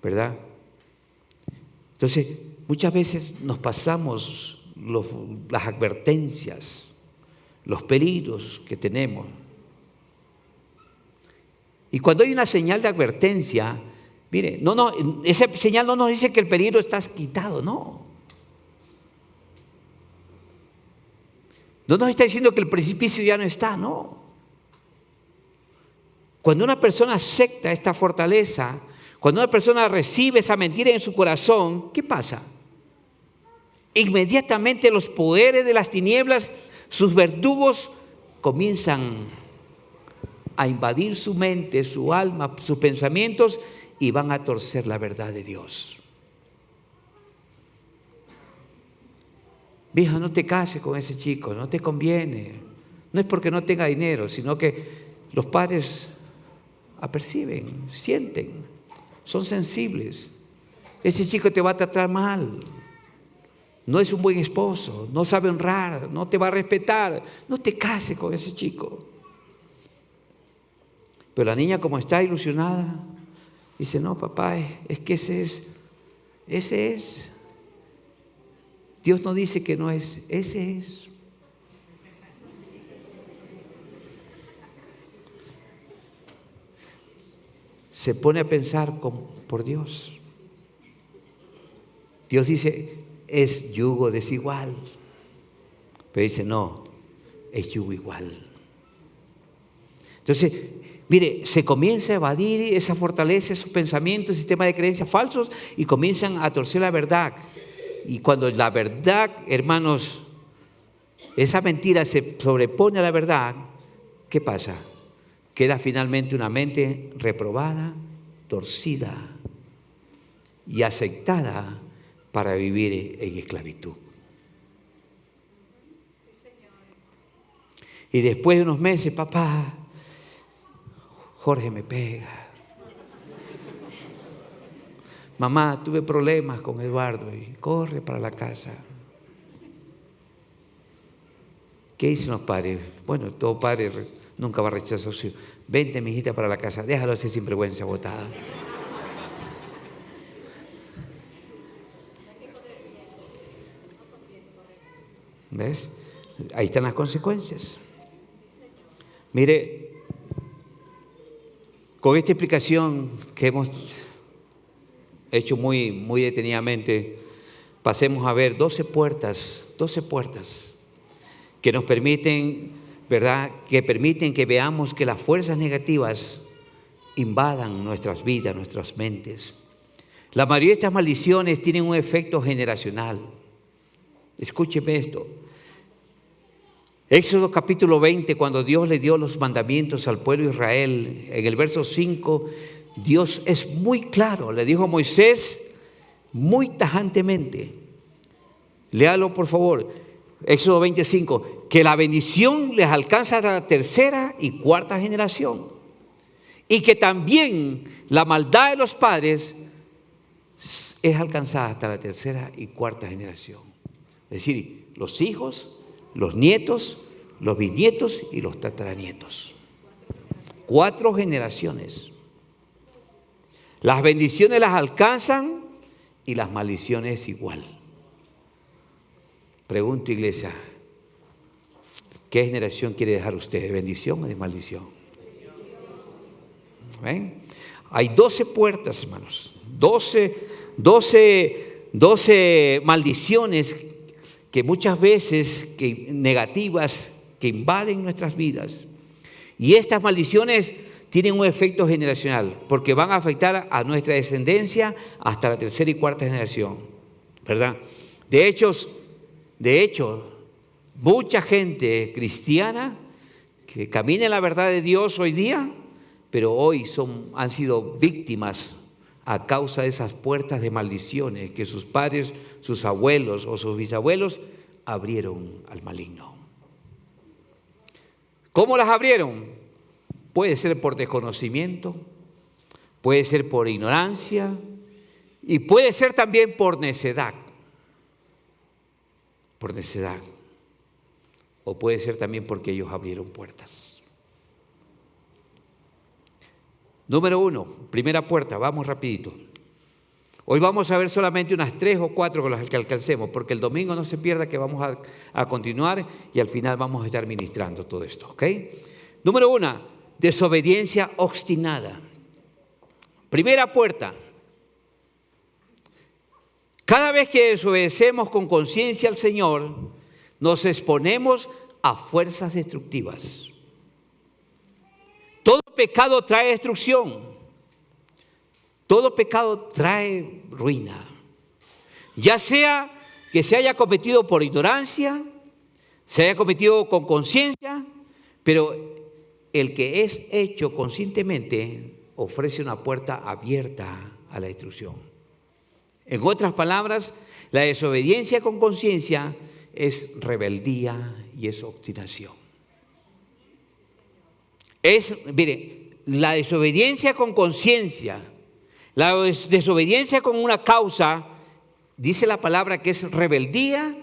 ¿verdad? Entonces, muchas veces nos pasamos las advertencias, los peligros que tenemos. Y cuando hay una señal de advertencia, mire, esa señal no nos dice que el peligro está quitado, no. No nos está diciendo que el precipicio ya no está, no. Cuando una persona acepta esta fortaleza, cuando una persona recibe esa mentira en su corazón, ¿qué pasa? Inmediatamente los poderes de las tinieblas, sus verdugos, comienzan a invadir su mente, su alma, sus pensamientos y van a torcer la verdad de Dios. Vieja, no te cases con ese chico, no te conviene. No es porque no tenga dinero, sino que los padres aperciben, sienten, son sensibles. Ese chico te va a tratar mal. No es un buen esposo, no sabe honrar, no te va a respetar. No te cases con ese chico. Pero la niña, como está ilusionada, dice, no, papá, es que ese es. Dios no dice que no es, ese es. Se pone a pensar por Dios. Dios dice, es yugo desigual. Pero dice, no, es yugo igual. Entonces, mire, se comienza a evadir esa fortaleza, esos pensamientos, sistema de creencias falsos y comienzan a torcer la verdad. Y cuando la verdad, hermanos, esa mentira se sobrepone a la verdad, ¿qué pasa? Queda finalmente una mente reprobada, torcida y aceptada para vivir en esclavitud. Y después de unos meses, papá, Jorge me pega. Mamá, tuve problemas con Eduardo y corre para la casa. ¿Qué dicen los padres? Bueno, todo padre nunca va a rechazar a su hijo. Vente, mi hijita, para la casa. Déjalo así sin vergüenza, botada. ¿Ves? Ahí están las consecuencias. Mire, con esta explicación que hemos hecho muy detenidamente, pasemos a ver 12 puertas que nos permiten, ¿verdad?, que permiten que veamos que las fuerzas negativas invadan nuestras vidas, nuestras mentes. La mayoría de estas maldiciones tienen un efecto generacional. Escúcheme esto. Éxodo capítulo 20, cuando Dios le dio los mandamientos al pueblo de Israel, en el verso 5, Dios es muy claro, le dijo a Moisés muy tajantemente, léalo por favor, Éxodo 25, que la bendición les alcanza hasta la tercera y cuarta generación y que también la maldad de los padres es alcanzada hasta la tercera y cuarta generación. Es decir, los hijos, los nietos, los bisnietos y los tataranietos. 4 generaciones. Las bendiciones las alcanzan y las maldiciones igual. Pregunto, iglesia, ¿qué generación quiere dejar usted? ¿De bendición o de maldición? ¿Ven? Hay 12 puertas, hermanos. 12 maldiciones que muchas veces negativas que invaden nuestras vidas. Y estas maldiciones tienen un efecto generacional porque van a afectar a nuestra descendencia hasta la tercera y cuarta generación, ¿verdad? De hecho, mucha gente cristiana que camina en la verdad de Dios hoy día pero hoy han sido víctimas a causa de esas puertas de maldiciones que sus padres, sus abuelos o sus bisabuelos abrieron al maligno. ¿Cómo las abrieron? Puede ser por desconocimiento, puede ser por ignorancia y puede ser también por necedad. Por necedad. O puede ser también porque ellos abrieron puertas. Número 1, primera puerta, vamos rapidito. Hoy vamos a ver solamente unas 3 o 4 con las que alcancemos, porque el domingo no se pierda que vamos a continuar y al final vamos a estar ministrando todo esto, ¿ok? Número 1, desobediencia obstinada. Primera puerta. Cada vez que desobedecemos con conciencia al Señor, nos exponemos a fuerzas destructivas. Todo pecado trae destrucción. Todo pecado trae ruina. Ya sea que se haya cometido por ignorancia, se haya cometido con conciencia, pero el que es hecho conscientemente ofrece una puerta abierta a la destrucción. En otras palabras, la desobediencia con conciencia es rebeldía y es obstinación. Mire, la desobediencia con conciencia, la desobediencia con una causa, dice la palabra que es rebeldía,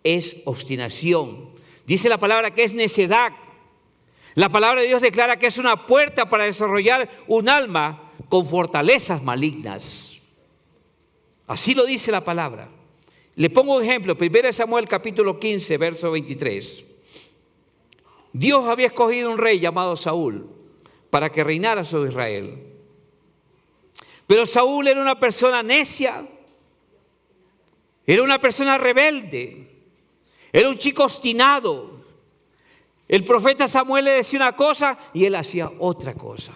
es obstinación. Dice la palabra que es necedad. La palabra de Dios declara que es una puerta para desarrollar un alma con fortalezas malignas. Así lo dice la palabra. Le pongo un ejemplo, 1 Samuel capítulo 15, verso 23. Dios había escogido un rey llamado Saúl para que reinara sobre Israel. Pero Saúl era una persona necia, era una persona rebelde, era un chico obstinado. El profeta Samuel le decía una cosa y él hacía otra cosa.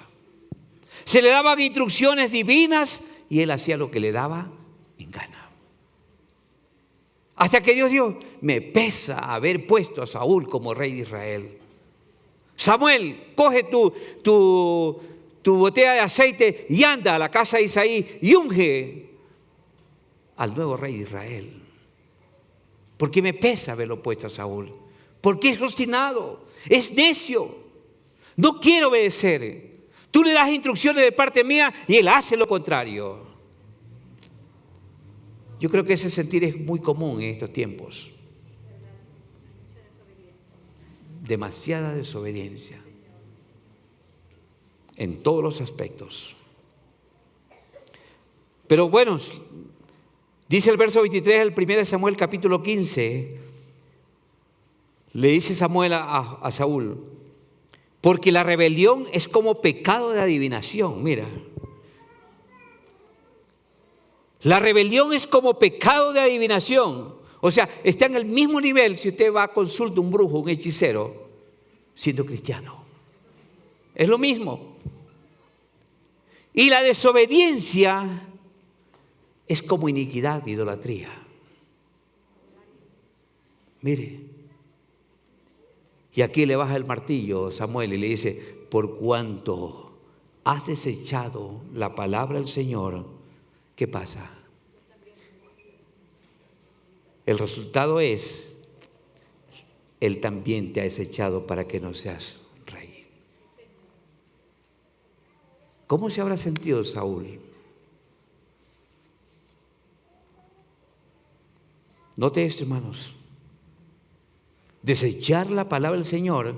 Se le daban instrucciones divinas y él hacía lo que le daba en gana. Hasta que Dios dijo, me pesa haber puesto a Saúl como rey de Israel. Samuel, coge tu botella de aceite y anda a la casa de Isaí y unge al nuevo rey de Israel. Porque me pesa haberlo puesto a Saúl. Porque es obstinado, es necio, no quiere obedecer. Tú le das instrucciones de parte mía y él hace lo contrario. Yo creo que ese sentir es muy común en estos tiempos. Demasiada desobediencia en todos los aspectos. Pero bueno, dice el verso 23 del 1 Samuel capítulo 15, le dice Samuel a Saúl, porque la rebelión es como pecado de adivinación. Mira, la rebelión es como pecado de adivinación. O sea, está en el mismo nivel si usted va a consulta un brujo, un hechicero, siendo cristiano. Es lo mismo. Y la desobediencia es como iniquidad, idolatría. Mire. Y aquí le baja el martillo Samuel y le dice, por cuanto has desechado la palabra del Señor, ¿qué pasa? El resultado es, Él también te ha desechado para que no seas rey. ¿Cómo se habrá sentido Saúl? Note esto, hermanos. Desechar la palabra del Señor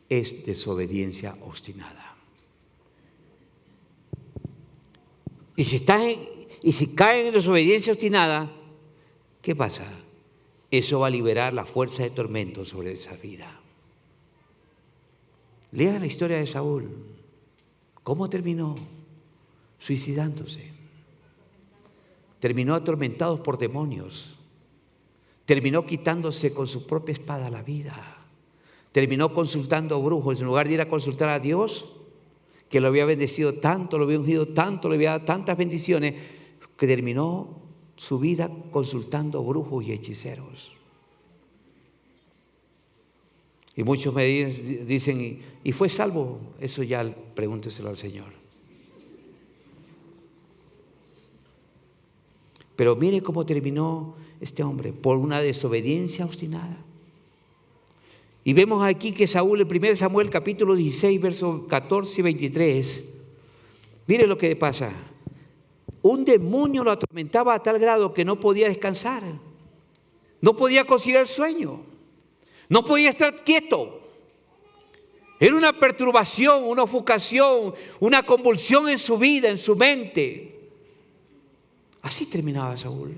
es desobediencia obstinada. Y si caen en desobediencia obstinada, ¿qué pasa? Eso va a liberar la fuerza de tormento sobre esa vida. Lea la historia de Saúl. ¿Cómo terminó? Suicidándose. Terminó atormentado por demonios. Terminó quitándose con su propia espada la vida. Terminó consultando brujos. En lugar de ir a consultar a Dios, que lo había bendecido tanto, lo había ungido tanto, le había dado tantas bendiciones, que terminó su vida consultando brujos y hechiceros. Y muchos me dicen, ¿y fue salvo? Eso ya pregúnteselo al Señor. Pero mire cómo terminó este hombre, por una desobediencia obstinada. Y vemos aquí que Saúl, en 1 Samuel capítulo 16, versos 14 y 23, mire lo que pasa. Un demonio lo atormentaba a tal grado que no podía descansar, no podía conciliar el sueño, no podía estar quieto. Era una perturbación, una ofuscación, una convulsión en su vida, en su mente. Así terminaba Saúl.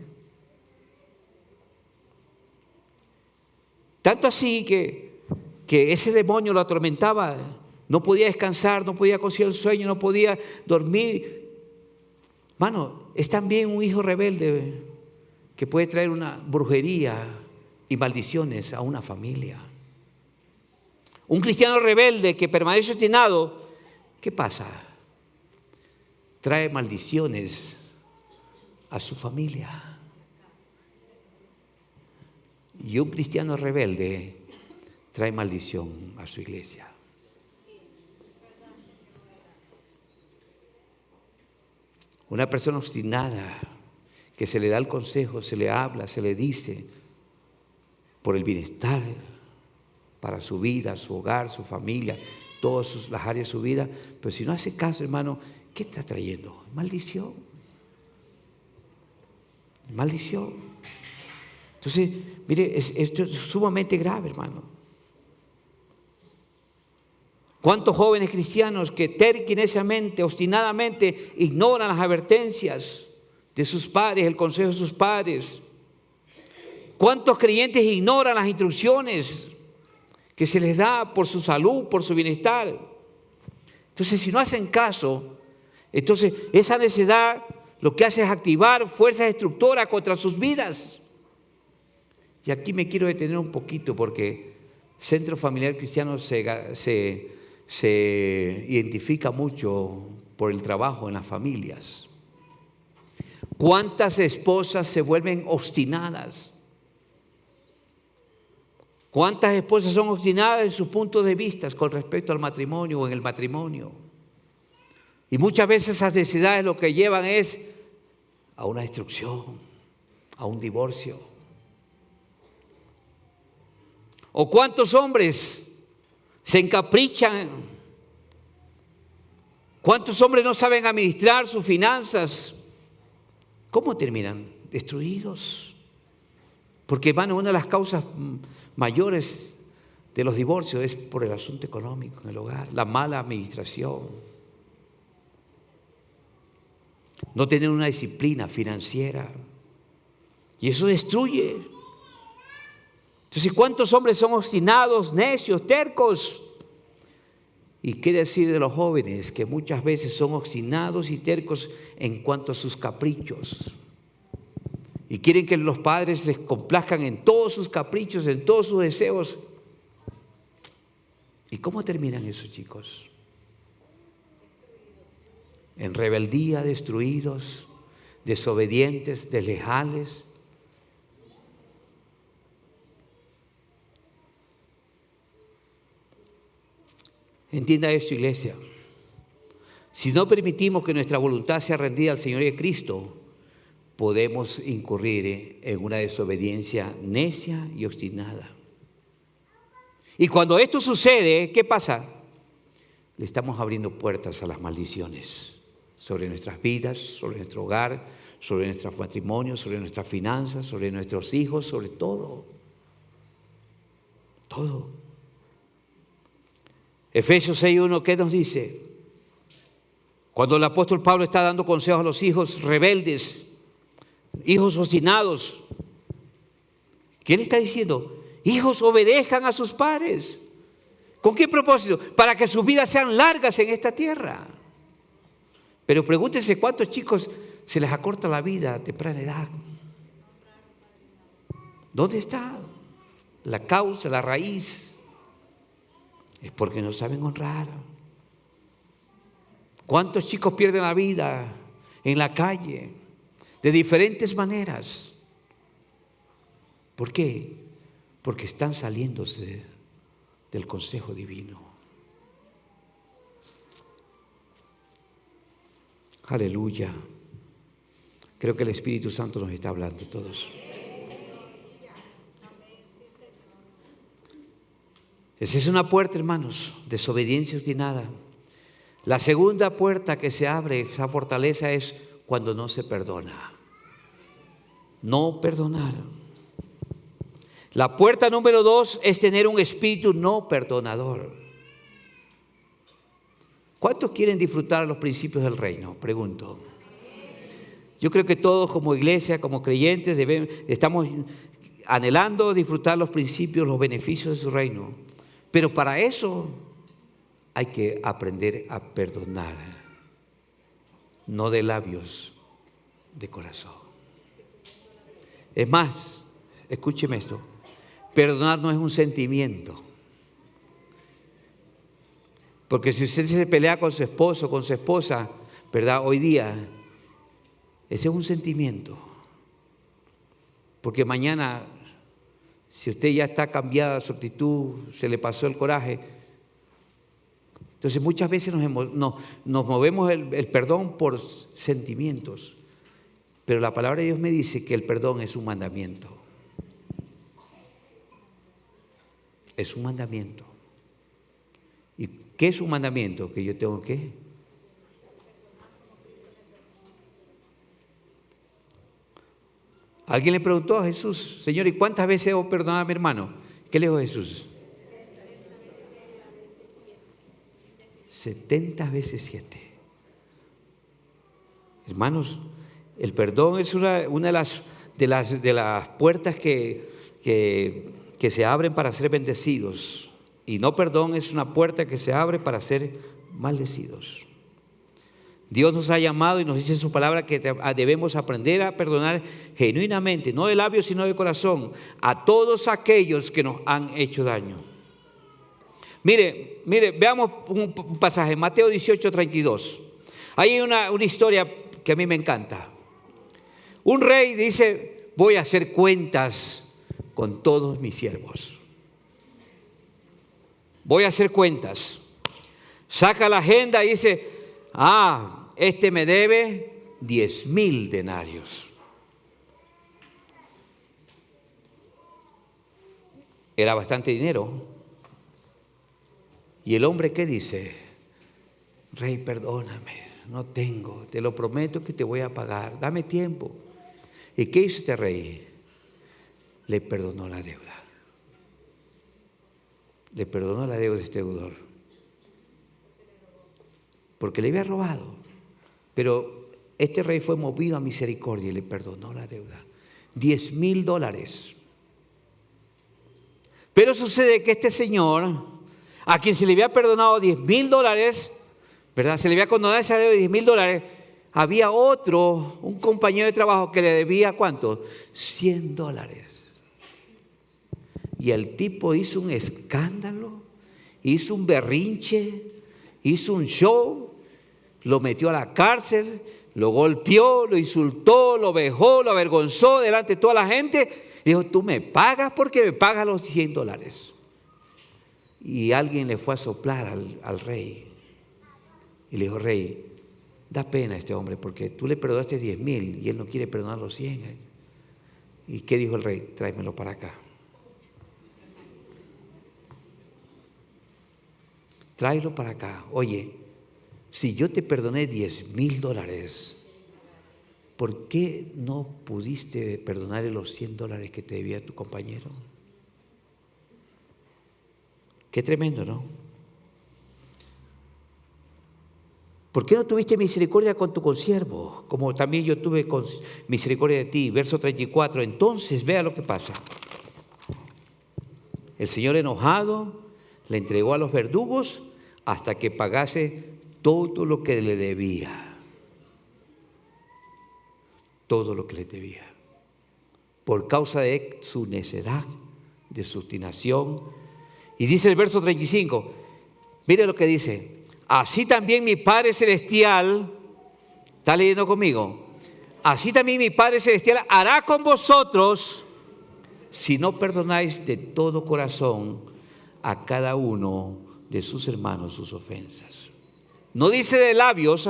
Tanto así que ese demonio lo atormentaba, no podía descansar, no podía conciliar el sueño, no podía dormir. Hermano, es también un hijo rebelde que puede traer una brujería y maldiciones a una familia. Un cristiano rebelde que permanece obstinado, ¿qué pasa? Trae maldiciones a su familia. Y un cristiano rebelde trae maldición a su iglesia. Una persona obstinada que se le da el consejo, se le habla, se le dice por el bienestar para su vida, su hogar, su familia, todas las áreas de su vida, pero si no hace caso, hermano, ¿qué está trayendo? Maldición. Maldición. Entonces, mire, esto es sumamente grave, hermano. ¿Cuántos jóvenes cristianos que terca y neciamente, obstinadamente ignoran las advertencias de sus padres, el consejo de sus padres? ¿Cuántos creyentes ignoran las instrucciones que se les da por su salud, por su bienestar? Entonces, si no hacen caso, entonces esa necedad lo que hace es activar fuerzas destructoras contra sus vidas. Y aquí me quiero detener un poquito porque Centro Familiar Cristiano se identifica mucho por el trabajo en las familias. ¿Cuántas esposas se vuelven obstinadas? ¿Cuántas esposas son obstinadas en sus puntos de vista con respecto al matrimonio o en el matrimonio? Y muchas veces esas necesidades lo que llevan es a una destrucción, a un divorcio. ¿O cuántos hombres se encaprichan? ¿Cuántos hombres no saben administrar sus finanzas? ¿Cómo terminan? Destruidos. Porque, hermano, una de las causas mayores de los divorcios es por el asunto económico en el hogar, la mala administración. No tener una disciplina financiera. Y eso destruye. Entonces, ¿cuántos hombres son obstinados, necios, tercos? ¿Y qué decir de los jóvenes que muchas veces son obstinados y tercos en cuanto a sus caprichos? Y quieren que los padres les complazcan en todos sus caprichos, en todos sus deseos. ¿Y cómo terminan esos chicos? En rebeldía, destruidos, desobedientes, desleales. Entienda esto, iglesia. Si no permitimos que nuestra voluntad sea rendida al Señor y a Cristo, podemos incurrir en una desobediencia necia y obstinada. Y cuando esto sucede, ¿qué pasa? Le estamos abriendo puertas a las maldiciones sobre nuestras vidas, sobre nuestro hogar, sobre nuestros matrimonios, sobre nuestras finanzas, sobre nuestros hijos, sobre todo. Todo. Efesios 6:1, ¿qué nos dice? Cuando el apóstol Pablo está dando consejos a los hijos rebeldes, hijos obstinados, ¿qué le está diciendo? Hijos, obedezcan a sus padres. ¿Con qué propósito? Para que sus vidas sean largas en esta tierra. Pero pregúntense cuántos chicos se les acorta la vida a temprana edad. ¿Dónde está la causa, la raíz? Es porque no saben honrar. ¿Cuántos chicos pierden la vida en la calle de diferentes maneras? ¿Por qué? Porque están saliéndose del consejo divino. Aleluya. Creo que el Espíritu Santo nos está hablando a todos. Esa es una puerta, hermanos, desobediencia obstinada. La segunda puerta que se abre, esa fortaleza, es cuando no se perdona. No perdonar. La puerta número 2 es tener un espíritu no perdonador. ¿Cuántos quieren disfrutar los principios del reino? Pregunto. Yo creo que todos como iglesia, como creyentes, estamos anhelando disfrutar los principios, los beneficios de su reino. Pero para eso hay que aprender a perdonar, no de labios, de corazón. Es más, escúcheme esto, perdonar no es un sentimiento. Porque si usted se pelea con su esposo, con su esposa, ¿verdad? Hoy día, ese es un sentimiento. Porque mañana, si usted ya está cambiada su actitud, se le pasó el coraje. Entonces muchas veces nos movemos el perdón por sentimientos. Pero la palabra de Dios me dice que el perdón es un mandamiento. Es un mandamiento. ¿Y qué es un mandamiento? Que yo tengo que... Alguien le preguntó a Jesús: Señor, ¿y cuántas veces debo perdonar a mi hermano? ¿Qué le dijo Jesús? 70 veces 7. Hermanos, el perdón es una de las puertas que se abren para ser bendecidos. Y no perdón es una puerta que se abre para ser maldecidos. Dios nos ha llamado y nos dice en su palabra que debemos aprender a perdonar genuinamente, no de labios sino de corazón, a todos aquellos que nos han hecho daño. Mire, veamos un pasaje, Mateo 18:32. Hay una historia que a mí me encanta. Un rey dice: voy a hacer cuentas con todos mis siervos. Voy a hacer cuentas. Saca la agenda y dice: este me debe 10,000 denarios. Era bastante dinero. Y el hombre, ¿qué dice? Rey, perdóname, no tengo, te lo prometo que te voy a pagar, dame tiempo. ¿Y qué hizo este rey? Le perdonó la deuda. Le perdonó la deuda de este deudor. Porque le había robado. Pero este rey fue movido a misericordia y le perdonó la deuda. $10,000. Pero sucede que este señor, a quien se le había perdonado $10,000, ¿verdad? Se le había condonado esa deuda de $10,000. Había otro, un compañero de trabajo que le debía, ¿cuánto? $100. Y el tipo hizo un escándalo, hizo un berrinche, hizo un show, lo metió a la cárcel, lo golpeó, lo insultó, lo vejó, lo avergonzó delante de toda la gente. Dijo: tú me pagas porque me pagas los $100. Y alguien le fue a soplar al rey. Y le dijo: rey, da pena a este hombre porque tú le perdonaste 10,000 y él no quiere perdonar los 100. ¿Y qué dijo el rey? Tráemelo para acá. Tráelo para acá. Oye, si yo te perdoné $10,000, ¿por qué no pudiste perdonarle los $100 que te debía tu compañero? Qué tremendo, ¿no? ¿Por qué no tuviste misericordia con tu consiervo? Como también yo tuve misericordia de ti. Verso 34. Entonces, vea lo que pasa. El Señor, enojado, le entregó a los verdugos hasta que pagase todo lo que le debía. Todo lo que le debía. Por causa de su necedad, de su obstinación. Y dice el verso 35. Mire lo que dice. Así también mi Padre Celestial, ¿está leyendo conmigo? Así también mi Padre Celestial hará con vosotros si no perdonáis de todo corazón a cada uno de sus hermanos sus ofensas. No dice de labios,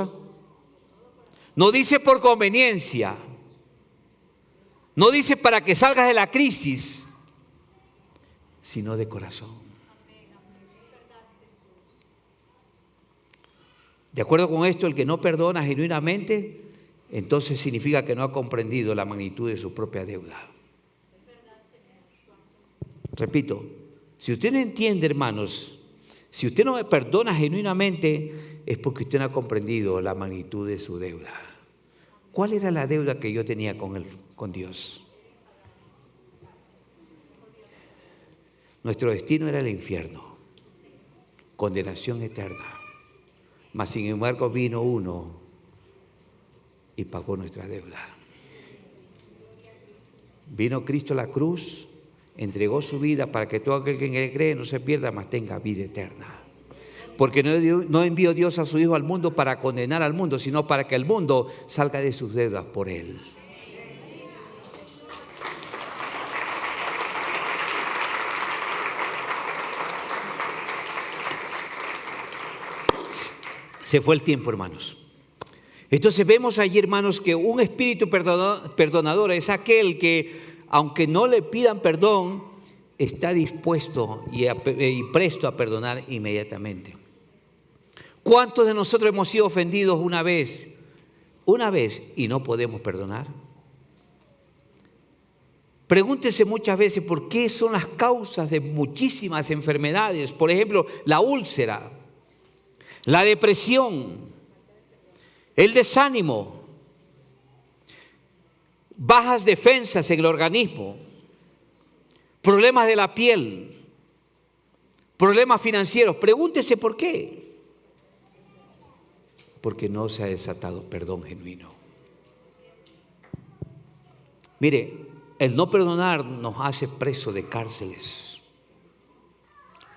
no dice por conveniencia, no dice para que salgas de la crisis, sino de corazón. De acuerdo con esto, el que no perdona genuinamente, entonces significa que no ha comprendido la magnitud de su propia deuda. Repito, si usted no entiende, hermanos, si usted no perdona genuinamente, es porque usted no ha comprendido la magnitud de su deuda. ¿Cuál era la deuda que yo tenía con Dios? Nuestro destino era el infierno, condenación eterna. Mas sin embargo vino uno y pagó nuestra deuda. Vino Cristo a la cruz, entregó su vida para que todo aquel que en él cree no se pierda, mas tenga vida eterna. Porque no envió Dios a su Hijo al mundo para condenar al mundo, sino para que el mundo salga de sus deudas por él. Se fue el tiempo, hermanos. Entonces vemos allí, hermanos, que un espíritu perdonador es aquel que, aunque no le pidan perdón, está dispuesto y presto a perdonar inmediatamente. ¿Cuántos de nosotros hemos sido ofendidos una vez y no podemos perdonar? Pregúntese muchas veces por qué son las causas de muchísimas enfermedades. Por ejemplo, la úlcera, la depresión, el desánimo, bajas defensas en el organismo, problemas de la piel, problemas financieros. Pregúntese por qué. Porque no se ha desatado perdón genuino. Mire, el no perdonar nos hace presos de cárceles,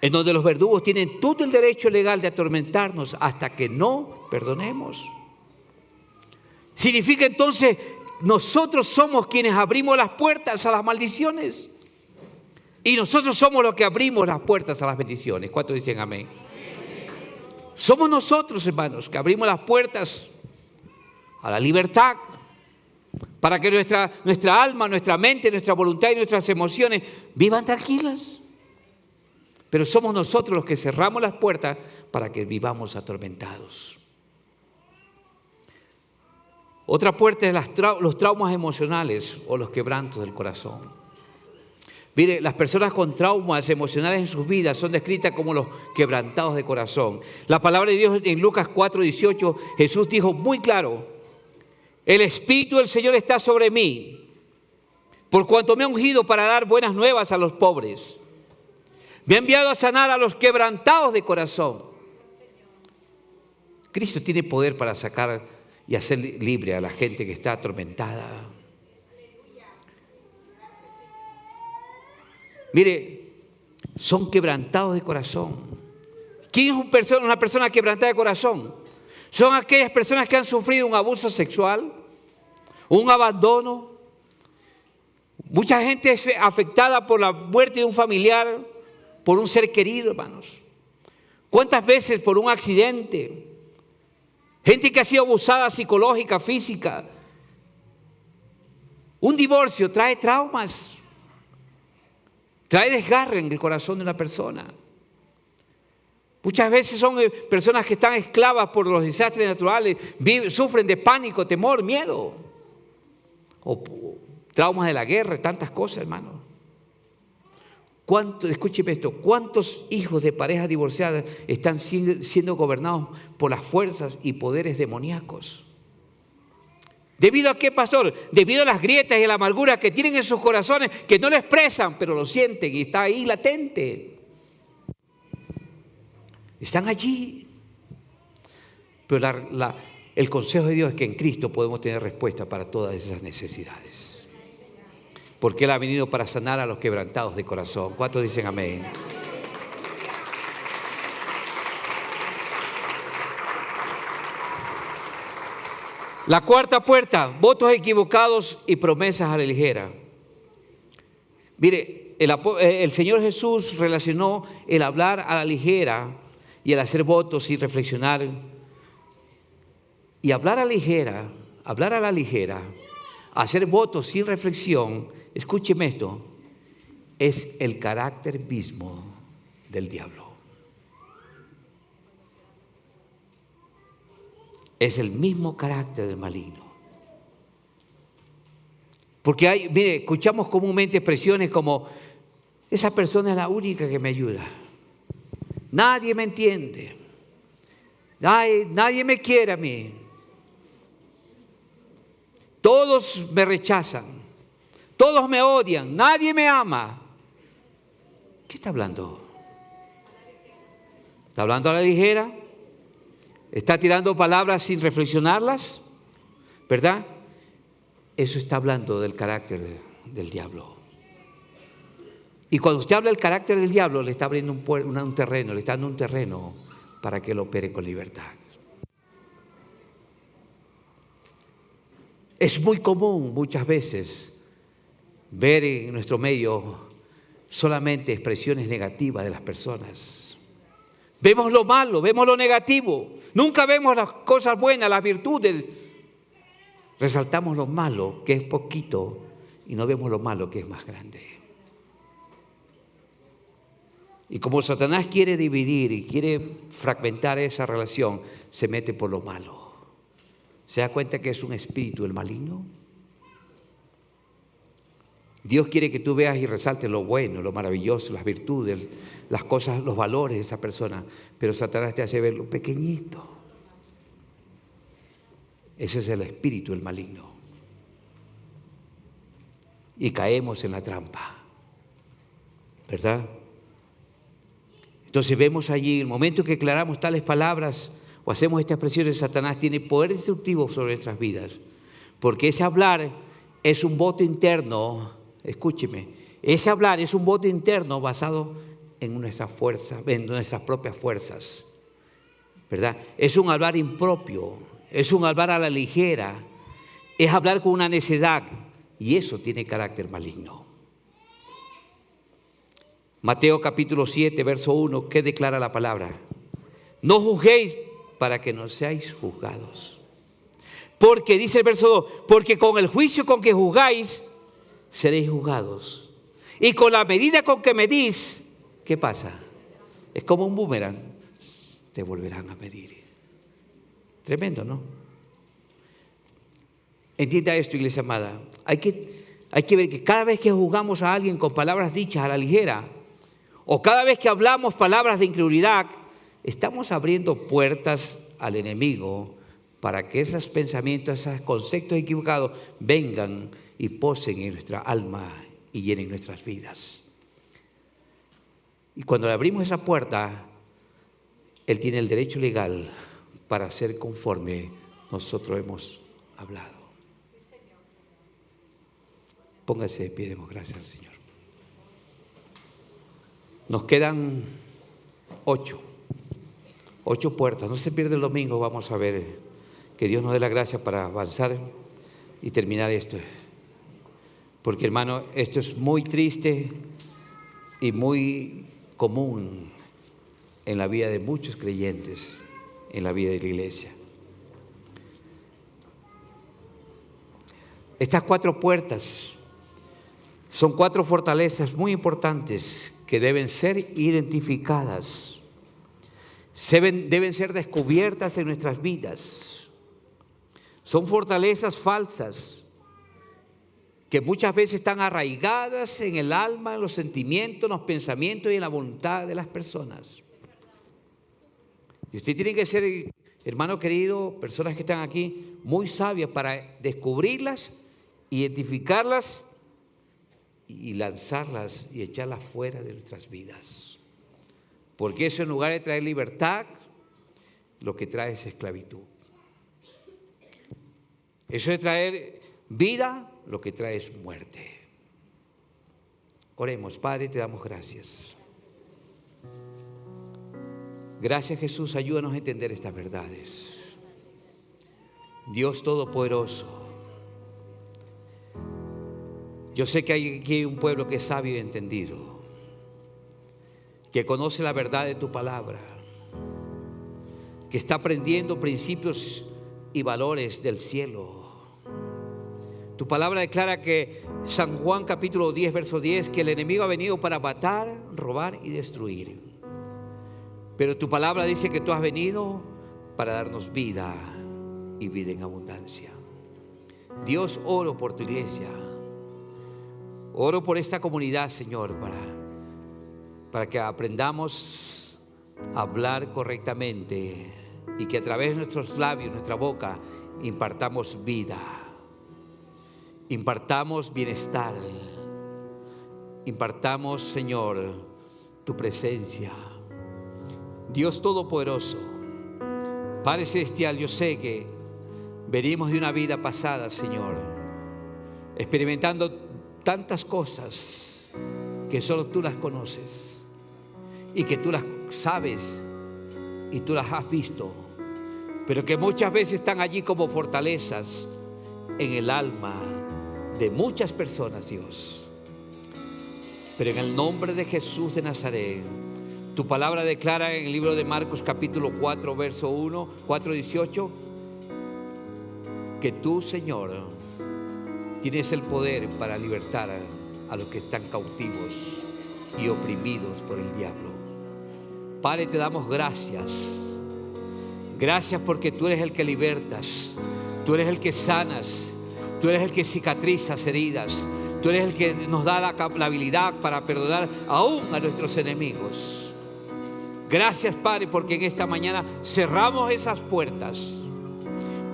en donde los verdugos tienen todo el derecho legal de atormentarnos hasta que no perdonemos. Significa entonces, nosotros somos quienes abrimos las puertas a las maldiciones. Y nosotros somos los que abrimos las puertas a las bendiciones. ¿Cuántos dicen amén? Somos nosotros, hermanos, que abrimos las puertas a la libertad para que nuestra alma, nuestra mente, nuestra voluntad y nuestras emociones vivan tranquilas. Pero somos nosotros los que cerramos las puertas para que vivamos atormentados. Otra puerta es los traumas emocionales o los quebrantos del corazón. Mire, las personas con traumas emocionales en sus vidas son descritas como los quebrantados de corazón. La palabra de Dios en Lucas 4:18, Jesús dijo muy claro: el Espíritu del Señor está sobre mí, por cuanto me ha ungido para dar buenas nuevas a los pobres. Me ha enviado a sanar a los quebrantados de corazón. Cristo tiene poder para sacar y hacer libre a la gente que está atormentada. Mire, son quebrantados de corazón. ¿Quién es una persona quebrantada de corazón? Son aquellas personas que han sufrido un abuso sexual, un abandono. Mucha gente es afectada por la muerte de un familiar, por un ser querido, hermanos. ¿Cuántas veces por un accidente? Gente que ha sido abusada psicológica, física. Un divorcio trae traumas. Trae desgarre en el corazón de una persona. Muchas veces son personas que están esclavas por los desastres naturales, sufren de pánico, temor, miedo. O traumas de la guerra, tantas cosas, hermano. Escúcheme esto, ¿cuántos hijos de parejas divorciadas están siendo gobernados por las fuerzas y poderes demoníacos? ¿Debido a qué, pastor? Debido a las grietas y la amargura que tienen en sus corazones, que no lo expresan, pero lo sienten y está ahí latente. Están allí. Pero el consejo de Dios es que en Cristo podemos tener respuesta para todas esas necesidades. Porque Él ha venido para sanar a los quebrantados de corazón. ¿Cuántos dicen amén? La cuarta puerta, votos equivocados y promesas a la ligera. Mire, el Señor Jesús relacionó el hablar a la ligera y el hacer votos y reflexionar. Y hablar a la ligera, hacer votos sin reflexión, escúcheme esto, es el carácter mismo del diablo. Es el mismo carácter del maligno. Porque mire, escuchamos comúnmente expresiones como: esa persona es la única que me ayuda. Nadie me entiende. Nadie me quiere a mí. Todos me rechazan. Todos me odian. Nadie me ama. ¿Qué está hablando? ¿Está hablando a la ligera? ¿Está tirando palabras sin reflexionarlas? ¿Verdad? Eso está hablando del carácter del diablo. Y cuando usted habla del carácter del diablo, le está abriendo un terreno, le está dando un terreno para que lo opere con libertad. Es muy común muchas veces ver en nuestro medio solamente expresiones negativas de las personas. Vemos lo malo, vemos lo negativo, nunca vemos las cosas buenas, las virtudes. Resaltamos lo malo, que es poquito, y no vemos lo malo, que es más grande. Y como Satanás quiere dividir y quiere fragmentar esa relación, se mete por lo malo. ¿Se da cuenta que es un espíritu el maligno? Dios quiere que tú veas y resaltes lo bueno, lo maravilloso, las virtudes, las cosas, los valores de esa persona. Pero Satanás te hace ver lo pequeñito. Ese es el espíritu el maligno. Y caemos en la trampa, ¿verdad? Entonces vemos allí, el momento que declaramos tales palabras o hacemos esta expresión de Satanás, tiene poder destructivo sobre nuestras vidas. Porque ese hablar es un voto interno, escúcheme, ese hablar es un voto interno basado en nuestras fuerzas, en nuestras propias fuerzas, ¿verdad? Es un hablar impropio, es un hablar a la ligera, es hablar con una necedad, y eso tiene carácter maligno. Mateo capítulo 7, verso 1, ¿qué declara la palabra? No juzguéis para que no seáis juzgados. Porque, dice el verso 2, porque con el juicio con que juzgáis, seréis juzgados. Y con la medida con que medís, ¿qué pasa? Es como un boomerang, te volverán a medir. Tremendo, ¿no? Entienda esto, iglesia amada. Hay que ver que cada vez que juzgamos a alguien con palabras dichas a la ligera, o cada vez que hablamos palabras de incredulidad, estamos abriendo puertas al enemigo para que esos pensamientos, esos conceptos equivocados vengan y posen en nuestra alma y llenen nuestras vidas. Y cuando le abrimos esa puerta, Él tiene el derecho legal para hacer conforme nosotros hemos hablado. Póngase de pie, demos gracias al Señor. Nos quedan 8 puertas. No se pierda el domingo, vamos a ver. Que Dios nos dé la gracia para avanzar y terminar esto. Porque, hermano, esto es muy triste y muy común en la vida de muchos creyentes, en la vida de la iglesia. Estas 4 puertas son 4 fortalezas muy importantes que deben ser identificadas, deben ser descubiertas en nuestras vidas. Son fortalezas falsas que muchas veces están arraigadas en el alma, en los sentimientos, en los pensamientos y en la voluntad de las personas. Y usted tiene que ser, hermano querido, personas que están aquí, muy sabias para descubrirlas, identificarlas y lanzarlas y echarlas fuera de nuestras vidas. Porque eso, en lugar de traer libertad, lo que trae es esclavitud. Eso de traer vida, lo que trae es muerte. Oremos. Padre, te damos gracias. Gracias, Jesús, ayúdanos a entender estas verdades. Dios Todopoderoso, Yo sé que hay aquí un pueblo que es sabio y entendido, que conoce la verdad de tu palabra, que está aprendiendo principios y valores del cielo. Tu palabra declara que San Juan capítulo 10, verso 10, que el enemigo ha venido para matar, robar y destruir. Pero tu palabra dice que tú has venido para darnos vida y vida en abundancia. Dios, oro por tu iglesia. Oro por esta comunidad, Señor, para que aprendamos a hablar correctamente y que a través de nuestros labios, nuestra boca, impartamos vida, impartamos bienestar, impartamos, Señor, tu presencia. Dios Todopoderoso, Padre Celestial, yo sé que venimos de una vida pasada, Señor, experimentando tantas cosas que solo tú las conoces y que tú las sabes y tú las has visto, pero que muchas veces están allí como fortalezas en el alma de muchas personas, Dios. Pero en el nombre de Jesús de Nazaret, tu palabra declara en el libro de Marcos capítulo 4, verso 1, 4:18, que tú, Señor, tienes el poder para libertar a los que están cautivos y oprimidos por el diablo. Padre, te damos gracias. Gracias porque tú eres el que libertas, tú eres el que sanas, tú eres el que cicatrizas heridas, tú eres el que nos da la habilidad para perdonar aún a nuestros enemigos. Gracias, Padre, porque en esta mañana cerramos esas puertas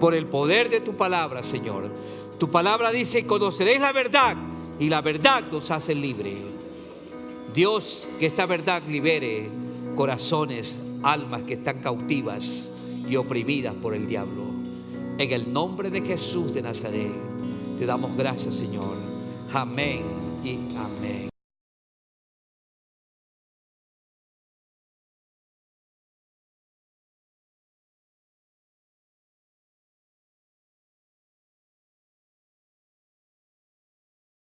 por el poder de tu palabra, Señor. Tu palabra dice: conoceréis la verdad y la verdad nos hace libre. Dios, que esta verdad libere corazones, almas que están cautivas y oprimidas por el diablo. En el nombre de Jesús de Nazaret te damos gracias, Señor. Amén y amén.